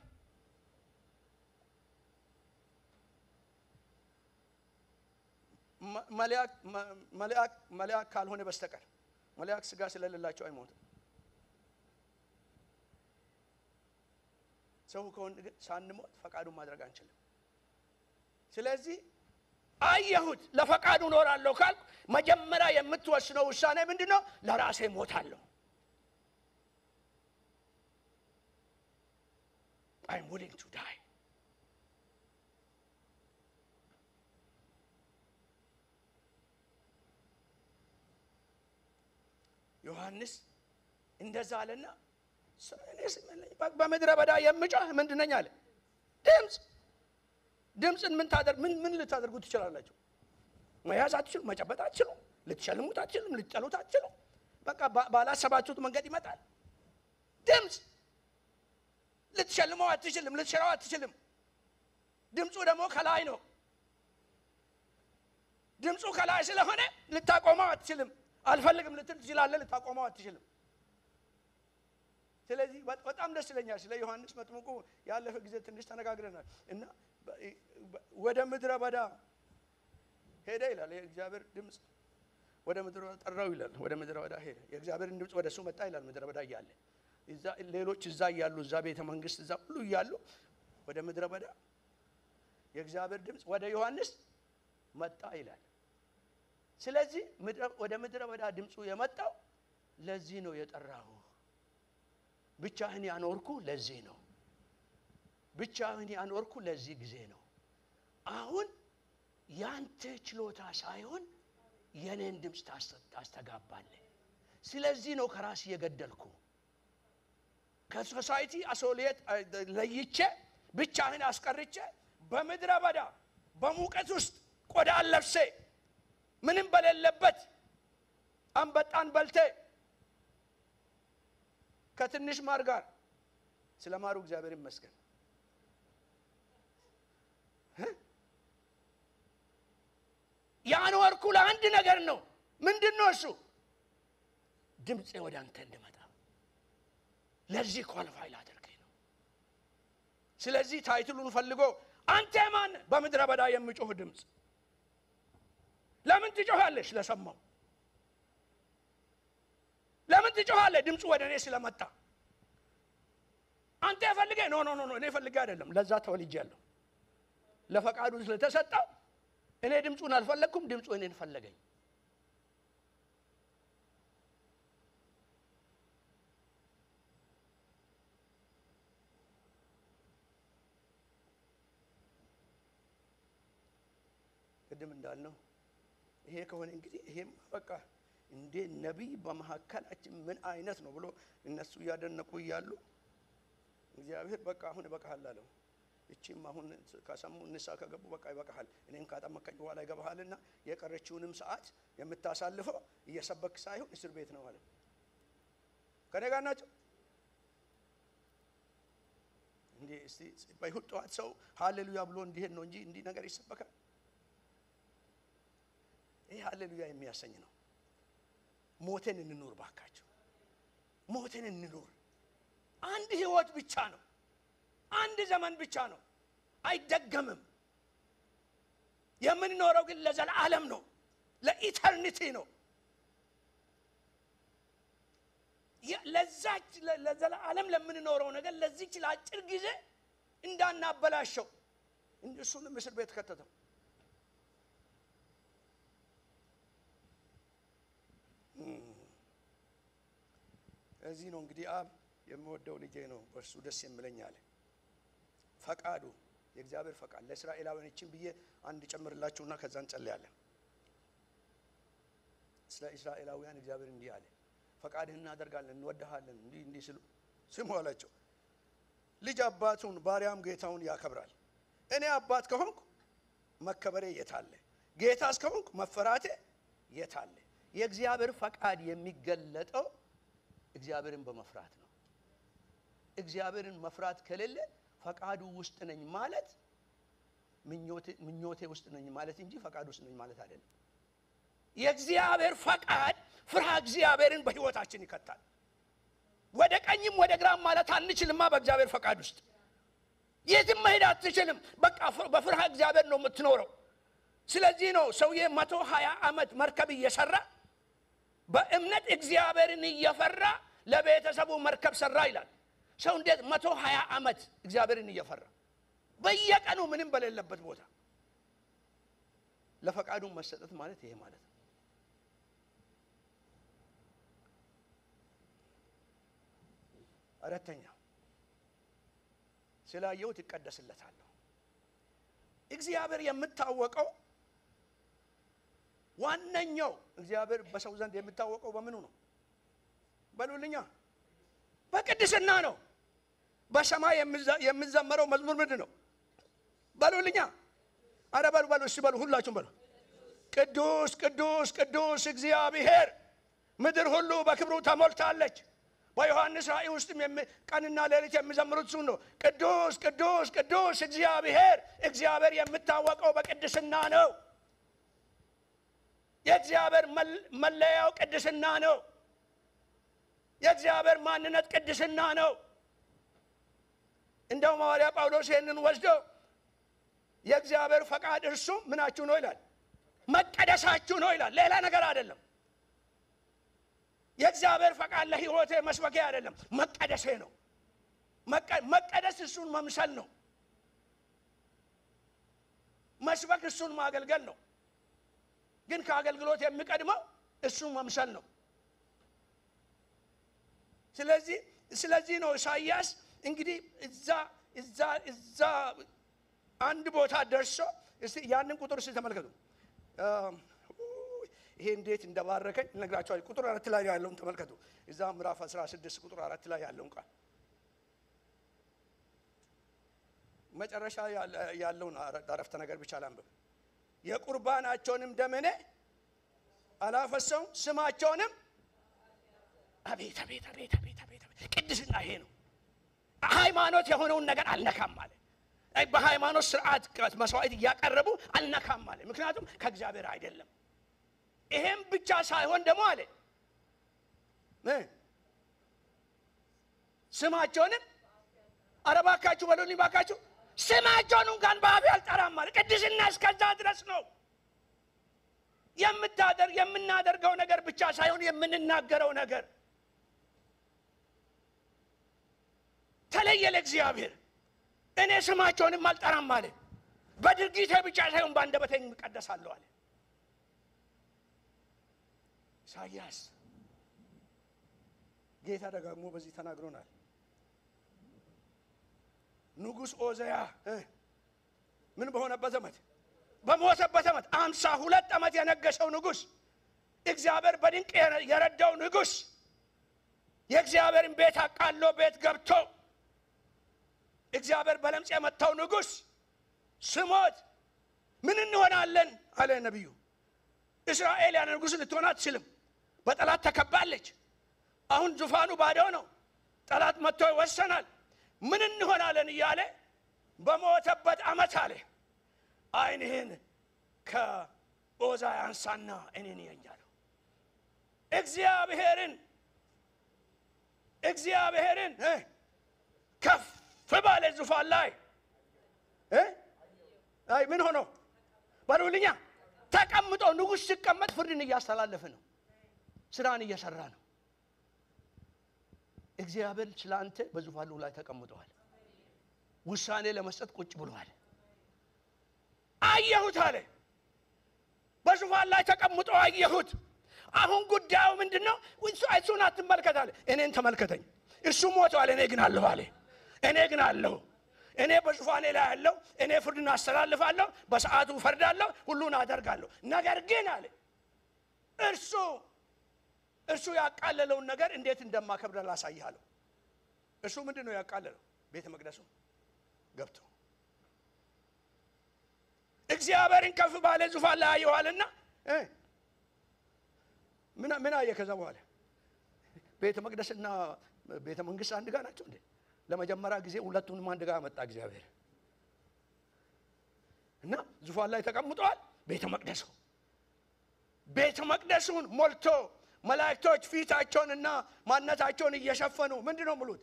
መልአክ ካልሆነ በስተቀር መልአክ ስጋ ስለሌላቸው አይሞትም። ሰው ከሆነ ግን ሳንሞት ፈቃዱን ማድረግ አንችልም። ስለዚህ አየሁት ለፈቃዱ ኖራለሁ ካልኩ መጀመሪያ የምትወስነው ውሳኔ ምንድነው? ለራሴ ሞታለሁ። I'm willing to die. ዮሐንስ እንደዛ አለና በምድረ በዳ የምጮህ ምንድነኝ አለ? ድምፅን ምን ልታደርጉ ትችላላችሁ? መያዝ አትችሉም፣ መጨበጥ አትችሉም፣ ልትሸልሙት አትችሉም፣ ልትጠሉት አትችሉም። በቃ ባላሰባችሁት መንገድ ይመጣል። ድምፅ ልትሸልመው አትችልም፣ ልትሽረው አትችልም። ድምፁ ደግሞ ከላይ ነው። ድምፁ ከላይ ስለሆነ ልታቆመው አትችልም። አልፈልግም ልትል ትችላለህ፣ ልታቆመው አትችልም። ስለዚህ በጣም ደስ ይለኛል። ስለ ዮሐንስ መጥምቁ ያለፈ ጊዜ ትንሽ ተነጋግረናል እና ወደ ምድረ በዳ ሄደ ይላል። የእግዚአብሔር ድምፅ ወደ ምድረ በዳ ጠራው ይላል። ወደ ምድረ በዳ ሄደ። የእግዚአብሔርን ድምፅ ወደሱ መጣ ይላል። ምድረ በዳ እያለ ሌሎች እዛ እያሉ እዛ ቤተ መንግስት እዛ ሁሉ እያሉ ወደ ምድረ በዳ የእግዚአብሔር ድምፅ ወደ ዮሐንስ መጣ ይላል። ስለዚህ ወደ ምድረ በዳ ድምፁ የመጣው ለዚህ ነው የጠራው። ብቻህን ያኖርኩ ለዚህ ነው። ብቻህን ያኖርኩ ለዚህ ጊዜ ነው። አሁን ያንተ ችሎታ ሳይሆን የኔን ድምፅ ታስተጋባለህ። ስለዚህ ነው ከራስ የገደልኩ ከሶሳይቲ አሶሊየት ለይቼ ብቻህን አስቀርቼ በምድረ በዳ በሙቀት ውስጥ ቆዳ ለብሴ ምንም በሌለበት አንበጣን በልቴ ከትንሽ ማር ጋር ስለማሩ እግዚአብሔር ይመስገን ያኖርኩ ለአንድ ነገር ነው። ምንድነው እሱ? ድምፄ ወደ አንተ እንድመጣ ለዚህ ኳሊፋይ ላደርገኝ ነው። ስለዚህ ታይትሉን ፈልጎ አንተ ማን? በምድረ በዳ የሚጮህ ድምፅ። ለምን ትጮሃለሽ? ለሰማው። ለምን ትጮሃለህ? ድምፁ ወደ እኔ ስለመጣ። አንተ ፈልገህ ኖ እኔ ፈልጌ አይደለም። ለዛ ተወልጃለሁ። ለፈቃዱ ስለተሰጠው እኔ ድምፁን አልፈለኩም፣ ድምፁ እኔን ፈለገኝ። ቅድም እንዳልነው ይሄ ከሆነ እንግዲህ ይሄም በቃ እንደ ነብይ በመሐከላችን ምን አይነት ነው ብሎ እነሱ ያደነቁ ይያሉ። እግዚአብሔር በቃ አሁን በቃሃል አለው። እቺም አሁን ካሰሙ ንሳ ከገቡ በቃ ይበቃሃል፣ እኔን ካጠመቀኝ በኋላ ይገባሃልና የቀረችውንም ሰዓት የምታሳልፈው እየሰበክ ሳይሆን እስር ቤት ነው ማለት ከኔ ጋር ናቸው። እንዴ እስቲ በይሁድ ጠዋት ሰው ሃሌሉያ ብሎ እንዲሄድ ነው እንጂ እንዲህ ነገር ይሰበካል? ይሄ ሃሌሉያ የሚያሰኝ ነው። ሞተን እንኖር ባካችሁ፣ ሞተን እንኖር። አንድ ህይወት ብቻ ነው፣ አንድ ዘመን ብቻ ነው፣ አይደገምም። የምንኖረው ግን ለዘላለም ነው፣ ለኢተርኒቲ ነው። ለዛች ለዘላለም ለምንኖረው ነገር ለዚች ለአጭር ጊዜ እንዳናበላሸው እሱን እስር ቤት ከተተው። እዚህ ነው እንግዲህ አብ የምወደው ልጄ ነው በእርሱ ደስ የሚለኝ አለ። ፈቃዱ የእግዚአብሔር ፈቃድ ለእስራኤላውያን እቺን ብዬ አንድ ጨምርላችሁና ከዛ እንጸልያለን። ስለ እስራኤላውያን እግዚአብሔር እንዲህ አለ፣ ፈቃድህን እናደርጋለን እንወድሃለን እንዲህ ሲሉ ስሙ አላቸው። ልጅ አባቱን ባሪያም ጌታውን ያከብራል። እኔ አባት ከሆንኩ መከበሬ የታለ? ጌታስ ከሆንኩ መፈራቴ የታለ? የእግዚአብሔር ፈቃድ የሚገለጠው እግዚአብሔርን በመፍራት ነው። እግዚአብሔርን መፍራት ከሌለ ፈቃዱ ውስጥ ነኝ ማለት ምኞቴ ውስጥ ነኝ ማለት እንጂ ፈቃዱ ውስጥ ነኝ ማለት አይደለም። የእግዚአብሔር ፈቃድ ፍርሃ እግዚአብሔርን በህይወታችን ይከታል። ወደ ቀኝም ወደ ግራም ማለት አንችልማ በእግዚአብሔር ፈቃድ ውስጥ የትም መሄድ አትችልም። በቃ በፍርሃ እግዚአብሔር ነው የምትኖረው። ስለዚህ ነው ሰውዬ 120 ዓመት መርከብ እየሰራ በእምነት እግዚአብሔርን እየፈራ ለቤተሰቡ መርከብ ሰራ ይላል። ሰው እንዴት 120 ዓመት እግዚአብሔርን እየፈራ በየቀኑ ምንም በሌለበት ቦታ ለፈቃዱ መሰጠት ማለት ይሄ ማለት ነው። አራተኛ ስላየው ይቀደስለታል። እግዚአብሔር የምታወቀው ዋነኛው እግዚአብሔር በሰው ዘንድ የምታወቀው በምኑ ነው? በሉልኛ በቅድስና ነው። በሰማይ የምዘመረው መዝሙር ምንድን ነው? በሉልኛ አረ በሉ እሺ በሉ ሁላችሁም በሉ። ቅዱስ ቅዱስ ቅዱስ እግዚአብሔር ምድር ሁሉ በክብሩ ተሞልታለች። በዮሐንስ ራእይ ውስጥ ቀንና ሌሊት የሚዘምሩት እሱ ነው። ቅዱስ ቅዱስ ቅዱስ እግዚአብሔር። እግዚአብሔር የምታወቀው በቅድስና ነው። የእግዚአብሔር መለያው ቅድስና ነው። የእግዚአብሔር ማንነት ቅድስና ነው። እንደው ሐዋርያ ጳውሎስ ይህንን ወስዶ የእግዚአብሔር ፈቃድ እርሱ ምናችሁ ነው ይላል? መቀደሳችሁ ነው ይላል። ሌላ ነገር አይደለም። የእግዚአብሔር ፈቃድ ለሕይወቴ መስበኪያ አይደለም፣ መቀደሴ ነው። መቀደስ እሱን መምሰል ነው። መስበክ እሱን ማገልገል ነው። ግን ከአገልግሎት የሚቀድመው እሱን መምሰል ነው። ስለዚህ ነው ኢሳይያስ እንግዲህ እዛ አንድ ቦታ ደርሶ እስቲ ያንን ቁጥር ተመልከቱ። ይሄ እንዴት እንደባረከኝ ልነግራችኋለሁ። ቁጥር 4 ላይ ያለውን ተመልከቱ። እዛ ምዕራፍ 16 ቁጥር 4 ላይ ያለውን ቃል መጨረሻ ያለውን አረፍተ ነገር ብቻ ላንብብ። የቁርባናቸውንም ደም እኔ አላፈሰውም፣ ስማቸውንም አቤት አቤት አቤት አቤት አቤት ቅድስና ይሄ ነው። ሃይማኖት የሆነውን ነገር አልነካም ማለት በሃይማኖት ስርዓት መስዋዕት እያቀረቡ አልነካም ማለት ምክንያቱም ከእግዚአብሔር አይደለም። ይሄም ብቻ ሳይሆን ደግሞ አለ ስማቸውንም አረባካችሁ በሉልኝ ባካችሁ ስማቸውን እንኳን በአፍ አልጠራም ማለት ቅድስና እስከዛ ድረስ ነው። የምናደርገው ነገር ብቻ ሳይሆን የምንናገረው ነገር ተለየ ለእግዚአብሔር። እኔ ስማቸውንም አልጠራም ማለት በድርጊቴ ብቻ ሳይሆን በአንደበቴም እቀደሳለሁ አለ ኢሳይያስ። ጌታ ደጋግሞ በዚህ ተናግሮናል። ንጉሥ ዖዝያ ምን በሆነበት ዘመን በሞተበት ዘመን 52 ዓመት የነገሰው ንጉሥ፣ እግዚአብሔር በድንቅ የረዳው ንጉሥ፣ የእግዚአብሔርን ቤት አቃሎ ቤት ገብቶ እግዚአብሔር በለምጽ የመታው ንጉሥ ስሞት ምን እንሆናለን አለ ነቢዩ። እስራኤል ያ ንጉሥ ልትሆን አትችልም። በጠላት ተከባለች። አሁን ዙፋኑ ባዶ ነው። ጠላት መጥቶ ይወሰናል። ምን እንሆናለን እያለ በሞተበት ዓመት አለ ዓይንህን ከዖዝያ አንሳና እኔን እየኝ አለው። እግዚአብሔርን ከፍ ባለ ዙፋን ላይ አይ ምን ሆኖ በሉልኛ ተቀምጦ ንጉሥ ሲቀመጥ ፍርድን እያስተላለፈ ነው። ስራን እየሰራ ነው። እግዚአብሔር ስላንተ በዙፋኑ ላይ ተቀምጧል ውሳኔ ለመስጠት ቁጭ ብሏል አየሁት አለ በዙፋኑ ላይ ተቀምጦ አየሁት አሁን ጉዳዩ ምንድነው እሱን አትመልከት አለ እኔን ተመልከተኝ እሱ ሞቷል እኔ ግን አለሁ አለ እኔ በዙፋኔ ላይ ያለው እኔ ፍርድን አስተላልፋለሁ በሰዓቱ ፈርዳለሁ ሁሉን አደርጋለሁ ነገር ግን አለ እርሱ ያቃለለውን ነገር እንዴት እንደማከብር ላሳይሃለሁ እሱ ምንድነው ያቃለለው ቤተ መቅደሱ ገብቶ እግዚአብሔርን ከፍ ባለ ዙፋን ላይ ያየዋልና ምን አየ ከዛ በኋላ ቤተ መቅደስና ቤተ መንግስት አንድ ጋር ናቸው እንዴ ለመጀመሪያ ጊዜ ሁለቱንም አንድ ጋር መጣ እግዚአብሔር እና ዙፋን ላይ ተቀምጧል ቤተ መቅደሱን ሞልቶ መላእክቶች ፊታቸውንና ማንነታቸውን እየሸፈኑ ምንድነው ሙሉት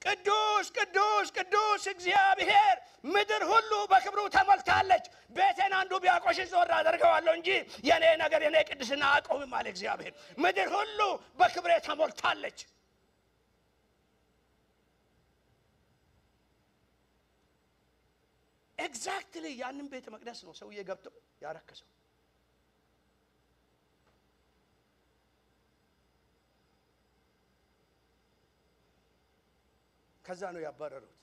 ቅዱስ ቅዱስ ቅዱስ እግዚአብሔር ምድር ሁሉ በክብሩ ተሞልታለች ቤቴን አንዱ ቢያቆሽሽ ዞር አደርገዋለሁ እንጂ የኔ ነገር የኔ ቅድስና አቆምም አለ እግዚአብሔር ምድር ሁሉ በክብሬ ተሞልታለች ኤግዛክትሊ ያንን ቤተ መቅደስ ነው ሰውዬ ገብቶ ያረከሰው ከዛ ነው ያባረሩት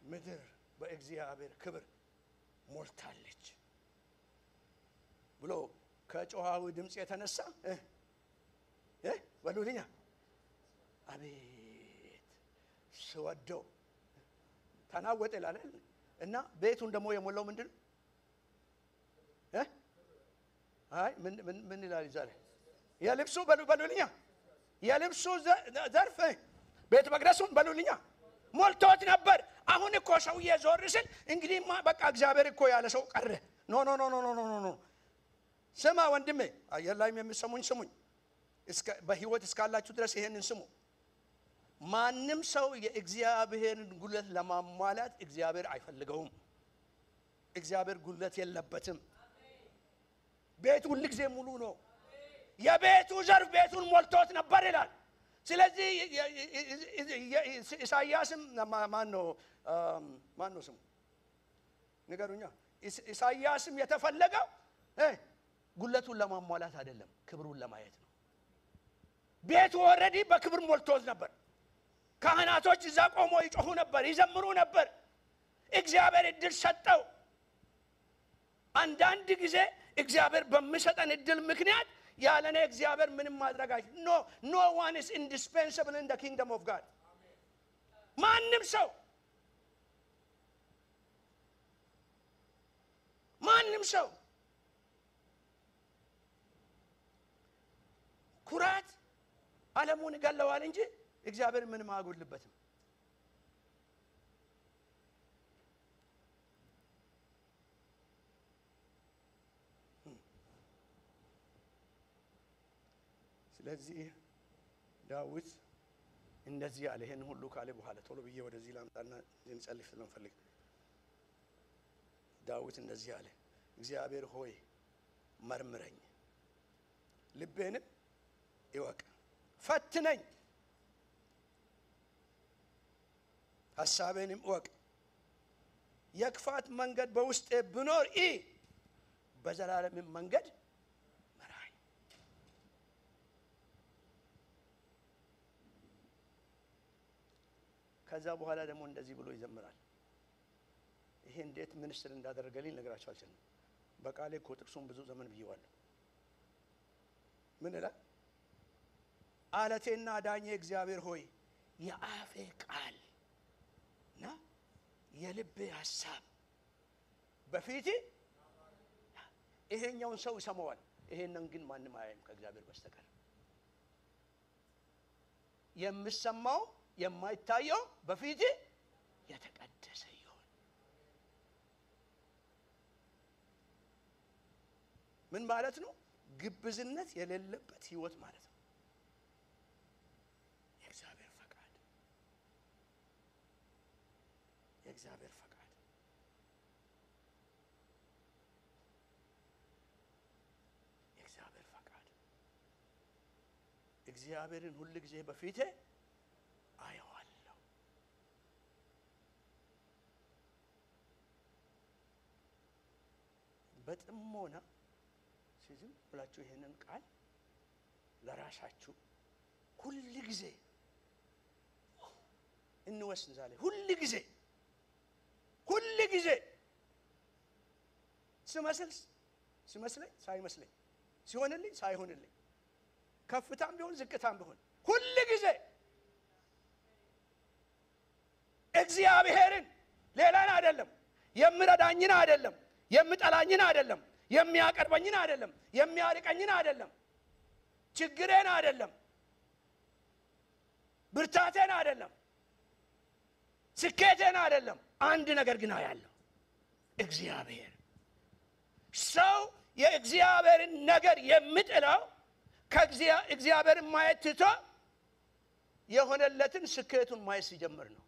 ምድር በእግዚአብሔር ክብር ሞልታለች ብሎ ከጮሃው ድምጽ የተነሳ በሉልኛ አቤት ስወደው ተናወጠ ይላል እና ቤቱን ደግሞ የሞላው ምንድነው አይ ምን ይላል ይዛለ የልብሱ በሉልኛ የልብሱ ዘርፍ ቤተ መቅደሱን በሉልኛ ሞልቶት ነበር አሁን እኮ ሰውዬ ዞር ሲል እንግዲህ በቃ እግዚአብሔር እኮ ያለ ሰው ቀረ ኖ ስማ ወንድሜ አየላይም የሚሰሙኝ ስሙኝ በህይወት እስካላችሁ ድረስ ይሄንን ስሙ ማንም ሰው የእግዚአብሔርን ጉልበት ለማሟላት እግዚአብሔር አይፈልገውም እግዚአብሔር ጉልበት የለበትም ቤቱ ሁሉ ጊዜ ሙሉ ነው የቤቱ ዘርፍ ቤቱን ሞልቶት ነበር ይላል ስለዚህ ኢሳይያስም ማን ነው ስሙ ንገሩኛ ኢሳይያስም የተፈለገው ጉልበቱን ለማሟላት አይደለም ክብሩን ለማየት ነው ቤቱ ኦሬዲ በክብር ሞልቶት ነበር ካህናቶች እዛ ቆመው ይጮሁ ነበር ይዘምሩ ነበር እግዚአብሔር እድል ሰጠው አንዳንድ ጊዜ እግዚአብሔር በሚሰጠን እድል ምክንያት ያለኔ እግዚአብሔር ምንም ማድረግ አይችልም no one is indispensable in the kingdom of God ማንም ሰው ኩራት ዓለሙን ይገለዋል እንጂ እግዚአብሔር ምንም አያጎልበትም ስለዚህ ዳዊት እንደዚህ ያለ ይሄን ሁሉ ካለ በኋላ ቶሎ ብዬ ወደዚህ ላምጣና እንጸልይ ስለምፈልግ ዳዊት እንደዚህ ያለ እግዚአብሔር ሆይ መርምረኝ ልቤንም ይወቅ ፈትነኝ ሐሳቤንም እወቅ የክፋት መንገድ በውስጤ ብኖር በዘላለም መንገድ መራኝ ከዛ በኋላ ደግሞ እንደዚህ ብሎ ይዘምራል ይሄ እንዴት ሚኒስትር እንዳደረገልኝ ነግራችሁ አልችልም በቃሌ እኮ ጥቅሱን ብዙ ዘመን ብየዋለሁ ምን ይላል አለቴና ዳኜ እግዚአብሔር ሆይ የአፌ ቃልና የልቤ ሐሳብ በፊት ይሄኛውን ሰው ይሰማዋል ይሄንን ግን ማንም አያይም ከእግዚአብሔር በስተቀር የምሰማው የማይታየው በፊት የተቀደሰ ይሁን ምን ማለት ነው ግብዝነት የሌለበት ህይወት ማለት ነው የእግዚአብሔር ፈቃድ የእግዚአብሔር ፈቃድ የእግዚአብሔር ፈቃድ እግዚአብሔርን ሁሉ ጊዜ በፊቴ አየዋለሁ። በጥሞና ሲዝም ብላችሁ ይሄንን ቃል ለራሳችሁ ሁሉ ጊዜ እንወስን። ዛሬ ሁሉ ጊዜ ሲመስለኝ ሳይመስለኝ፣ ሲሆንልኝ ሳይሆንልኝ፣ ከፍታም ቢሆን ዝቅታም ቢሆን ሁሉ ጊዜ እግዚአብሔርን ሌላን አይደለም፣ የሚረዳኝን አይደለም፣ የሚጠላኝን አይደለም፣ የሚያቀርበኝን አይደለም፣ የሚያርቀኝን አይደለም፣ ችግሬን አይደለም፣ ብርታቴን አይደለም፣ ስኬቴን አይደለም። አንድ ነገር ግን አያለሁ፣ እግዚአብሔር። ሰው የእግዚአብሔርን ነገር የሚጥለው ከእግዚአብሔርን ማየት ትቶ የሆነለትን ስኬቱን ማየት ሲጀምር ነው።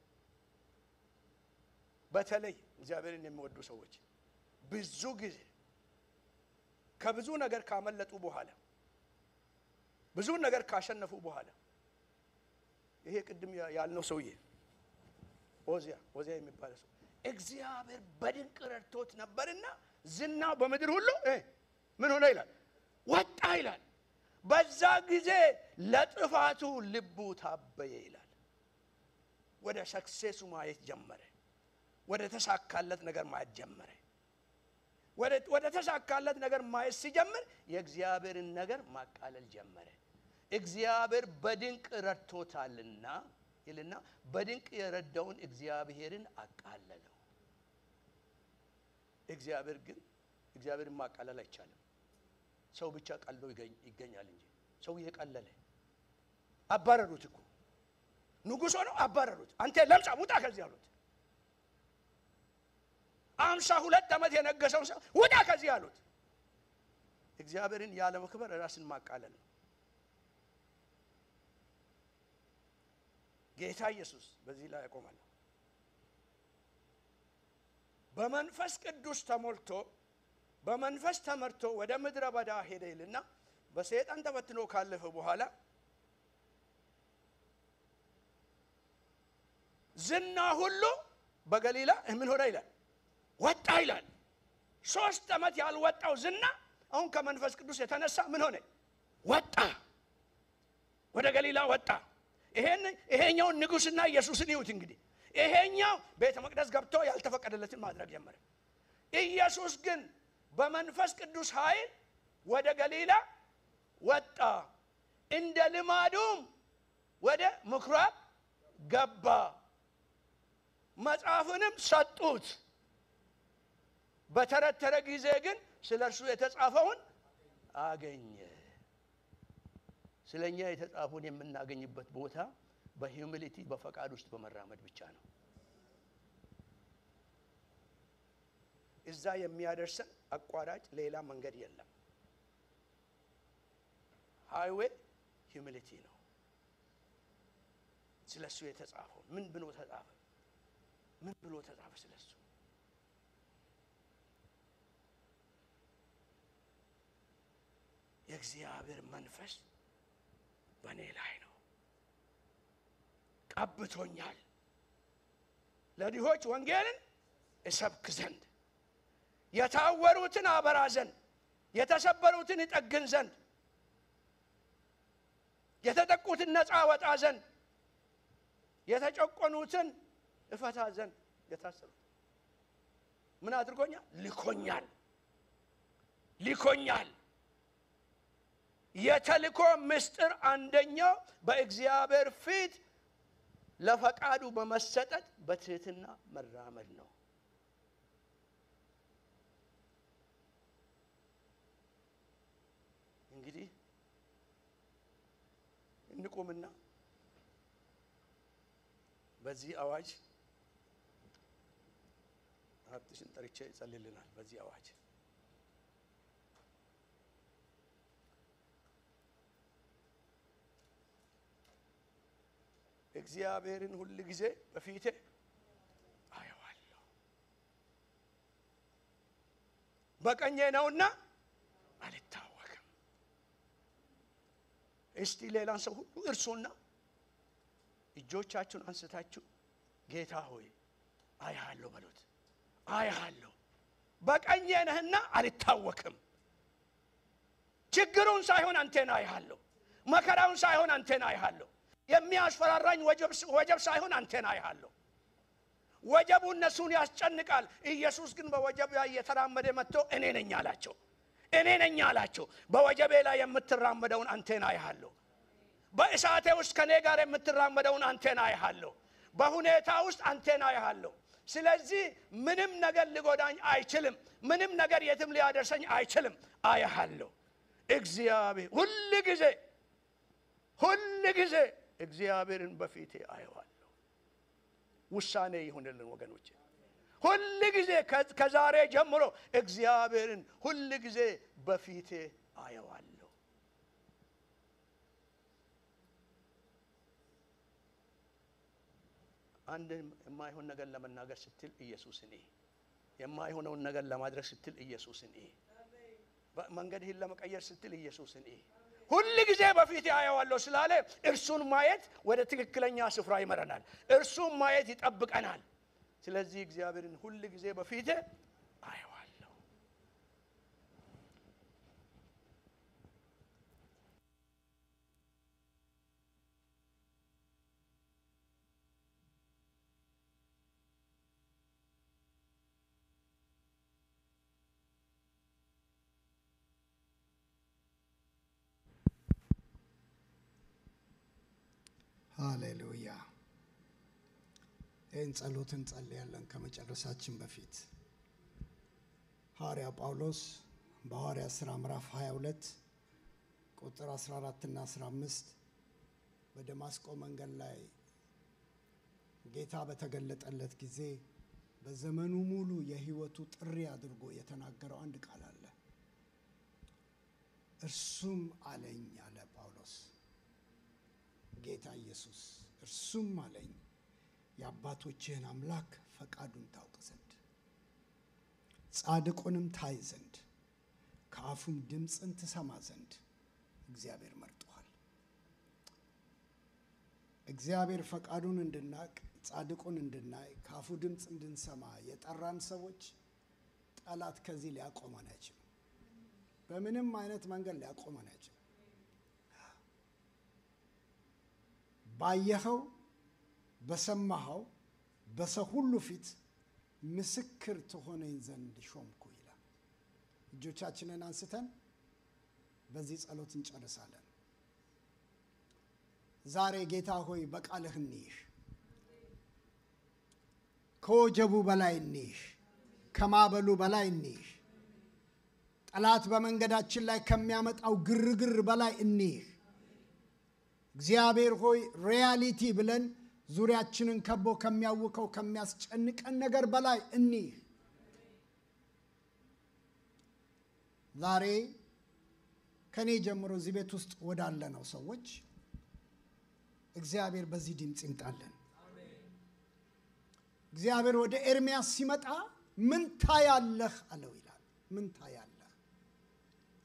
በተለይ እግዚአብሔርን የሚወዱ ሰዎች ብዙ ጊዜ ከብዙ ነገር ካመለጡ በኋላ፣ ብዙ ነገር ካሸነፉ በኋላ፣ ይሄ ቅድም ያልነው ሰውዬ ኦዚያ የሚባለው ሰው እግዚአብሔር በድንቅ ረድቶት ነበርና ዝናው በምድር ሁሉ ምን ሆነ ይላል? ወጣ ይላል። በዛ ጊዜ ለጥፋቱ ልቡ ታበየ ይላል። ወደ ሰክሴሱ ማየት ጀመረ። ወደ ተሳካለት ነገር ማየት ጀመረ። ወደ ተሳካለት ነገር ማየት ሲጀምር የእግዚአብሔርን ነገር ማቃለል ጀመረ። እግዚአብሔር በድንቅ ረድቶታልና ይልና በድንቅ የረዳውን እግዚአብሔርን አቃለለው። እግዚአብሔርን ማቃለል አይቻልም። ሰው ብቻ ቀልሎ ይገኛል እንጂ ሰው እየቀለለ አባረሩት እኮ ንጉሥ ሆኖ አባረሩት። አንተ ለምጻም ውጣ ከዚህ አሉት። 52 ዓመት የነገሰው ሰው ውጣ ከዚህ አሉት። እግዚአብሔርን ያለ መክበር ራስን ማቃለል ነው። ጌታ ኢየሱስ በዚህ ላይ ያቆማል። በመንፈስ ቅዱስ ተሞልቶ በመንፈስ ተመርቶ ወደ ምድረ በዳ ሄደ ይልና በሰይጣን ተፈትኖ ካለፈ በኋላ ዝና ሁሉ በገሊላ ምን ሆነ ይላል? ወጣ ይላል። 3 ዓመት ያልወጣው ዝና አሁን ከመንፈስ ቅዱስ የተነሳ ምን ሆነ? ወጣ፣ ወደ ገሊላ ወጣ። ይሄኛው ንጉስና ኢየሱስን ይሁት እንግዲህ ይሄኛው ቤተ መቅደስ ገብቶ ያልተፈቀደለትን ማድረግ ጀመረ። ኢየሱስ ግን በመንፈስ ቅዱስ ኃይል ወደ ገሊላ ወጣ፣ እንደ ልማዱም ወደ ምኩራብ ገባ፣ መጽሐፍንም ሰጡት። በተረተረ ጊዜ ግን ስለርሱ የተጻፈውን አገኘ። ስለኛ የተጻፈውን የምናገኝበት ቦታ በሂዩሚሊቲ በፈቃድ ውስጥ በመራመድ ብቻ ነው። እዛ የሚያደርሰን አቋራጭ ሌላ መንገድ የለም። ሃይዌይ ሂዩሚሊቲ ነው። ስለሱ የተጻፈው ምን ብሎ ተጻፈ? ምን ብሎ ተጻፈ ስለሱ? የእግዚአብሔር መንፈስ በእኔ ላይ ነው፣ ቀብቶኛል፣ ለድሆች ወንጌልን እሰብክ ዘንድ፣ የታወሩትን አበራ ዘንድ፣ የተሰበሩትን እጠግን ዘንድ፣ የተጠቁትን ነፃ ወጣ ዘንድ፣ የተጨቆኑትን እፈታ ዘንድ፣ የታሰሩት ምን አድርጎኛል? ልኮኛል። የተልኮ ምስጢር አንደኛው በእግዚአብሔር ፊት ለፈቃዱ በመሰጠት በትህትና መራመድ ነው። እንግዲህ እንቁምና በዚህ አዋጅ ሀብትሽን ጠርቼ ይጸልልናል። በዚህ አዋጅ እግዚአብሔርን ሁሉ ጊዜ በፊቴ አየዋለሁ፣ በቀኜ ነውና አልታወክም። እስቲ ሌላን ሰው ሁሉ እርሱና እጆቻችሁን አንስታችሁ ጌታ ሆይ አይሃለሁ በሉት። አይሃለሁ በቀኜ ነህና አልታወክም። ችግሩን ሳይሆን አንተን አይሃለሁ፣ መከራውን ሳይሆን አንተን አይሃለሁ፣ የሚያስፈራራኝ ወጀብ ሳይሆን አንተን አይሃለሁ። ወጀቡ እነሱን ያስጨንቃል። ኢየሱስ ግን በወጀብ ላይ የተራመደ መጥቶ እኔ ነኝ አላቸው። እኔ ነኝ አላቸው። በወጀቤ ላይ የምትራመደውን አንተን አይሃለሁ። በእሳቴ ውስጥ ከኔ ጋር የምትራመደውን አንተን አይሃለሁ። በሁኔታ ውስጥ አንተን አይሃለሁ። ስለዚህ ምንም ነገር ሊጎዳኝ አይችልም። ምንም ነገር የትም ሊያደርሰኝ አይችልም። አይሃለሁ። እግዚአብሔር ሁሉ ጊዜ እግዚአብሔርን በፊቴ አየዋለሁ። ውሳኔ ይሁንልን ወገኖቼ። ሁሉ ጊዜ ከዛሬ ጀምሮ እግዚአብሔርን ሁሉ ጊዜ በፊቴ አየዋለሁ። አንድ የማይሆን ነገር ለመናገር ስትል ኢየሱስን የማይሆነውን ነገር ለማድረግ ስትል ኢየሱስን መንገድህን ለመቀየር ስትል ኢየሱስን ሁሉ ጊዜ በፊቴ አየዋለሁ ስላለ እርሱን ማየት ወደ ትክክለኛ ስፍራ ይመራናል። እርሱን ማየት ይጠብቀናል። ስለዚህ እግዚአብሔርን ሁሉ ጊዜ በፊቴ አየዋለሁ። ሃሌሉያ። ይህን ጸሎትን ጸልያለን ከመጨረሳችን በፊት ሐዋርያ ጳውሎስ በሐዋርያ ሥራ ምዕራፍ 22 ቁጥር 14 እና 15 በደማስቆ መንገድ ላይ ጌታ በተገለጠለት ጊዜ በዘመኑ ሙሉ የሕይወቱ ጥሪ አድርጎ የተናገረው አንድ ቃል አለ። እርሱም አለኝ አለ ጳውሎስ ጌታ ኢየሱስ እርሱም አለኝ የአባቶችህን አምላክ ፈቃዱን ታውቅ ዘንድ ጻድቁንም ታይ ዘንድ ከአፉም ድምፅን ትሰማ ዘንድ እግዚአብሔር መርጦሃል። እግዚአብሔር ፈቃዱን እንድናቅ ጻድቁን እንድናይ ከአፉ ድምፅ እንድንሰማ የጠራን ሰዎች ጠላት ከዚህ ሊያቆመን አይችልም። በምንም አይነት መንገድ ሊያቆመን አይችልም። ባየኸው በሰማኸው በሰው ሁሉ ፊት ምስክር ትሆነኝ ዘንድ ሾምኩ ይላል። እጆቻችንን አንስተን በዚህ ጸሎት እንጨርሳለን። ዛሬ ጌታ ሆይ በቃልህ እንይሽ፣ ከወጀቡ በላይ እንይሽ፣ ከማዕበሉ በላይ እንይሽ፣ ጠላት በመንገዳችን ላይ ከሚያመጣው ግርግር በላይ እንይሽ። እግዚአብሔር ሆይ ሪያሊቲ ብለን ዙሪያችንን ከቦ ከሚያውከው ከሚያስጨንቀን ነገር በላይ እንይ። ዛሬ ከኔ ጀምሮ እዚህ ቤት ውስጥ ወዳለ ነው ሰዎች እግዚአብሔር በዚህ ድምፅ ይምጣልን። እግዚአብሔር ወደ ኤርሚያስ ሲመጣ ምን ታያለህ አለው ይላል። ምን ታያለህ?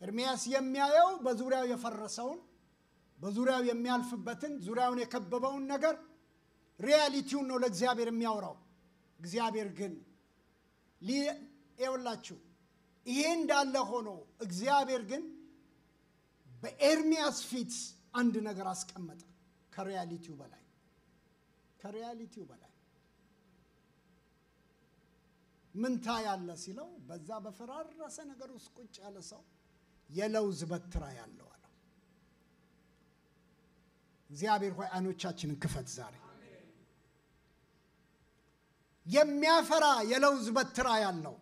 ኤርሚያስ የሚያየው በዙሪያው የፈረሰውን በዙሪያው የሚያልፍበትን ዙሪያውን የከበበውን ነገር ሪያሊቲውን ነው ለእግዚአብሔር የሚያወራው። እግዚአብሔር ግን ይኸውላችሁ ይሄ እንዳለ ሆኖ እግዚአብሔር ግን በኤርሚያስ ፊት አንድ ነገር አስቀመጠ። ከሪያሊቲው በላይ ምን ታያለ ሲለው በዛ በፈራረሰ ነገር ውስጥ ቁጭ ያለ ሰው የለውዝ በትር ያለው አለው። እግዚአብሔር ሆይ አይኖቻችንን ክፈት ዛሬ። የሚያፈራ የለውዝ በትር ያለው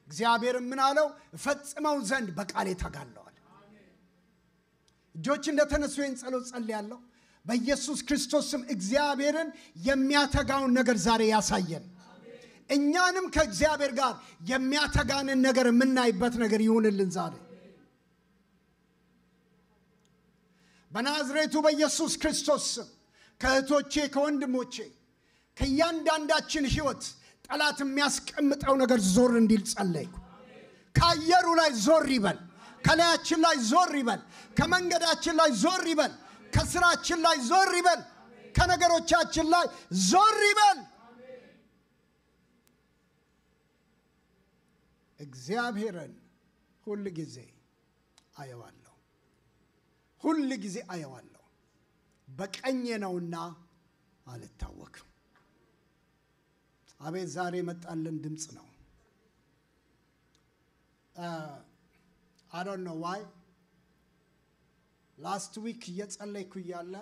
እግዚአብሔር ምን አለው? ፈጽመው ዘንድ በቃሌ ተጋለዋል። እጆች እንደተነሱ ይህን ጸሎት ጸልያለሁ። በኢየሱስ ክርስቶስ ስም እግዚአብሔርን የሚያተጋውን ነገር ዛሬ ያሳየን። እኛንም ከእግዚአብሔር ጋር የሚያተጋንን ነገር የምናይበት ነገር ይሁንልን ዛሬ በናዝሬቱ በኢየሱስ ክርስቶስ ስም። ከእህቶቼ ከወንድሞቼ ከእያንዳንዳችን ሕይወት ጠላት የሚያስቀምጠው ነገር ዞር እንዲል ጸለይኩ። ከአየሩ ላይ ዞር ይበል፣ ከላያችን ላይ ዞር ይበል፣ ከመንገዳችን ላይ ዞር ይበል፣ ከስራችን ላይ ዞር ይበል። ከነገሮቻችን ላይ ዞር ይበል። እግዚአብሔርን ሁል ጊዜ አየዋለሁ። ሁል ጊዜ አየዋለሁ። በቀኜ ነውና አልታወክም። አቤት ዛሬ መጣልን ድምጽ ነው። I don't know why last week እየጸለይኩ እያለ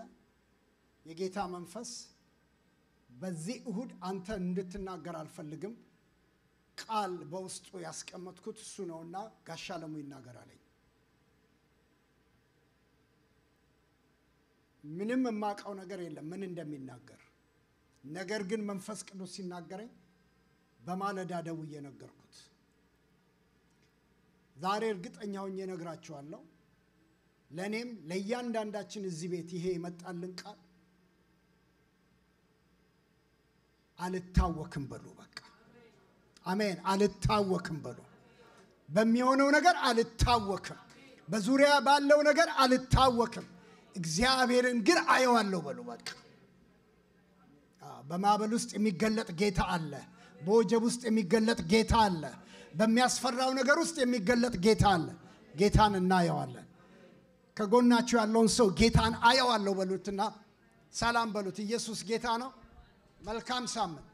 የጌታ መንፈስ በዚህ እሁድ አንተ እንድትናገር አልፈልግም፣ ቃል በውስጡ ያስቀመጥኩት እሱ ነውና ጋሻ ለሙ ይናገር አለኝ። ምንም የማውቀው ነገር የለም ምን እንደሚናገር። ነገር ግን መንፈስ ቅዱስ ሲናገረኝ በማለዳ ደውዬ ነገርኩት። ዛሬ እርግጠኛ ሆኜ እነግራችኋለሁ። ለኔም ለእያንዳንዳችን እዚህ ቤት ይሄ የመጣልን ቃል አልታወክም በሉ። በቃ አሜን። አልታወክም በሉ። በሚሆነው ነገር አልታወክም። በዙሪያ ባለው ነገር አልታወክም። እግዚአብሔርን ግን አየዋለሁ በሉ። በቃ በማዕበል ውስጥ የሚገለጥ ጌታ አለ። በወጀብ ውስጥ የሚገለጥ ጌታ አለ። በሚያስፈራው ነገር ውስጥ የሚገለጥ ጌታ አለ። ጌታን እናየዋለን። ከጎናችሁ ያለውን ሰው ጌታን አየዋለሁ በሉትና ሰላም በሉት። ኢየሱስ ጌታ ነው። መልካም ሳምንት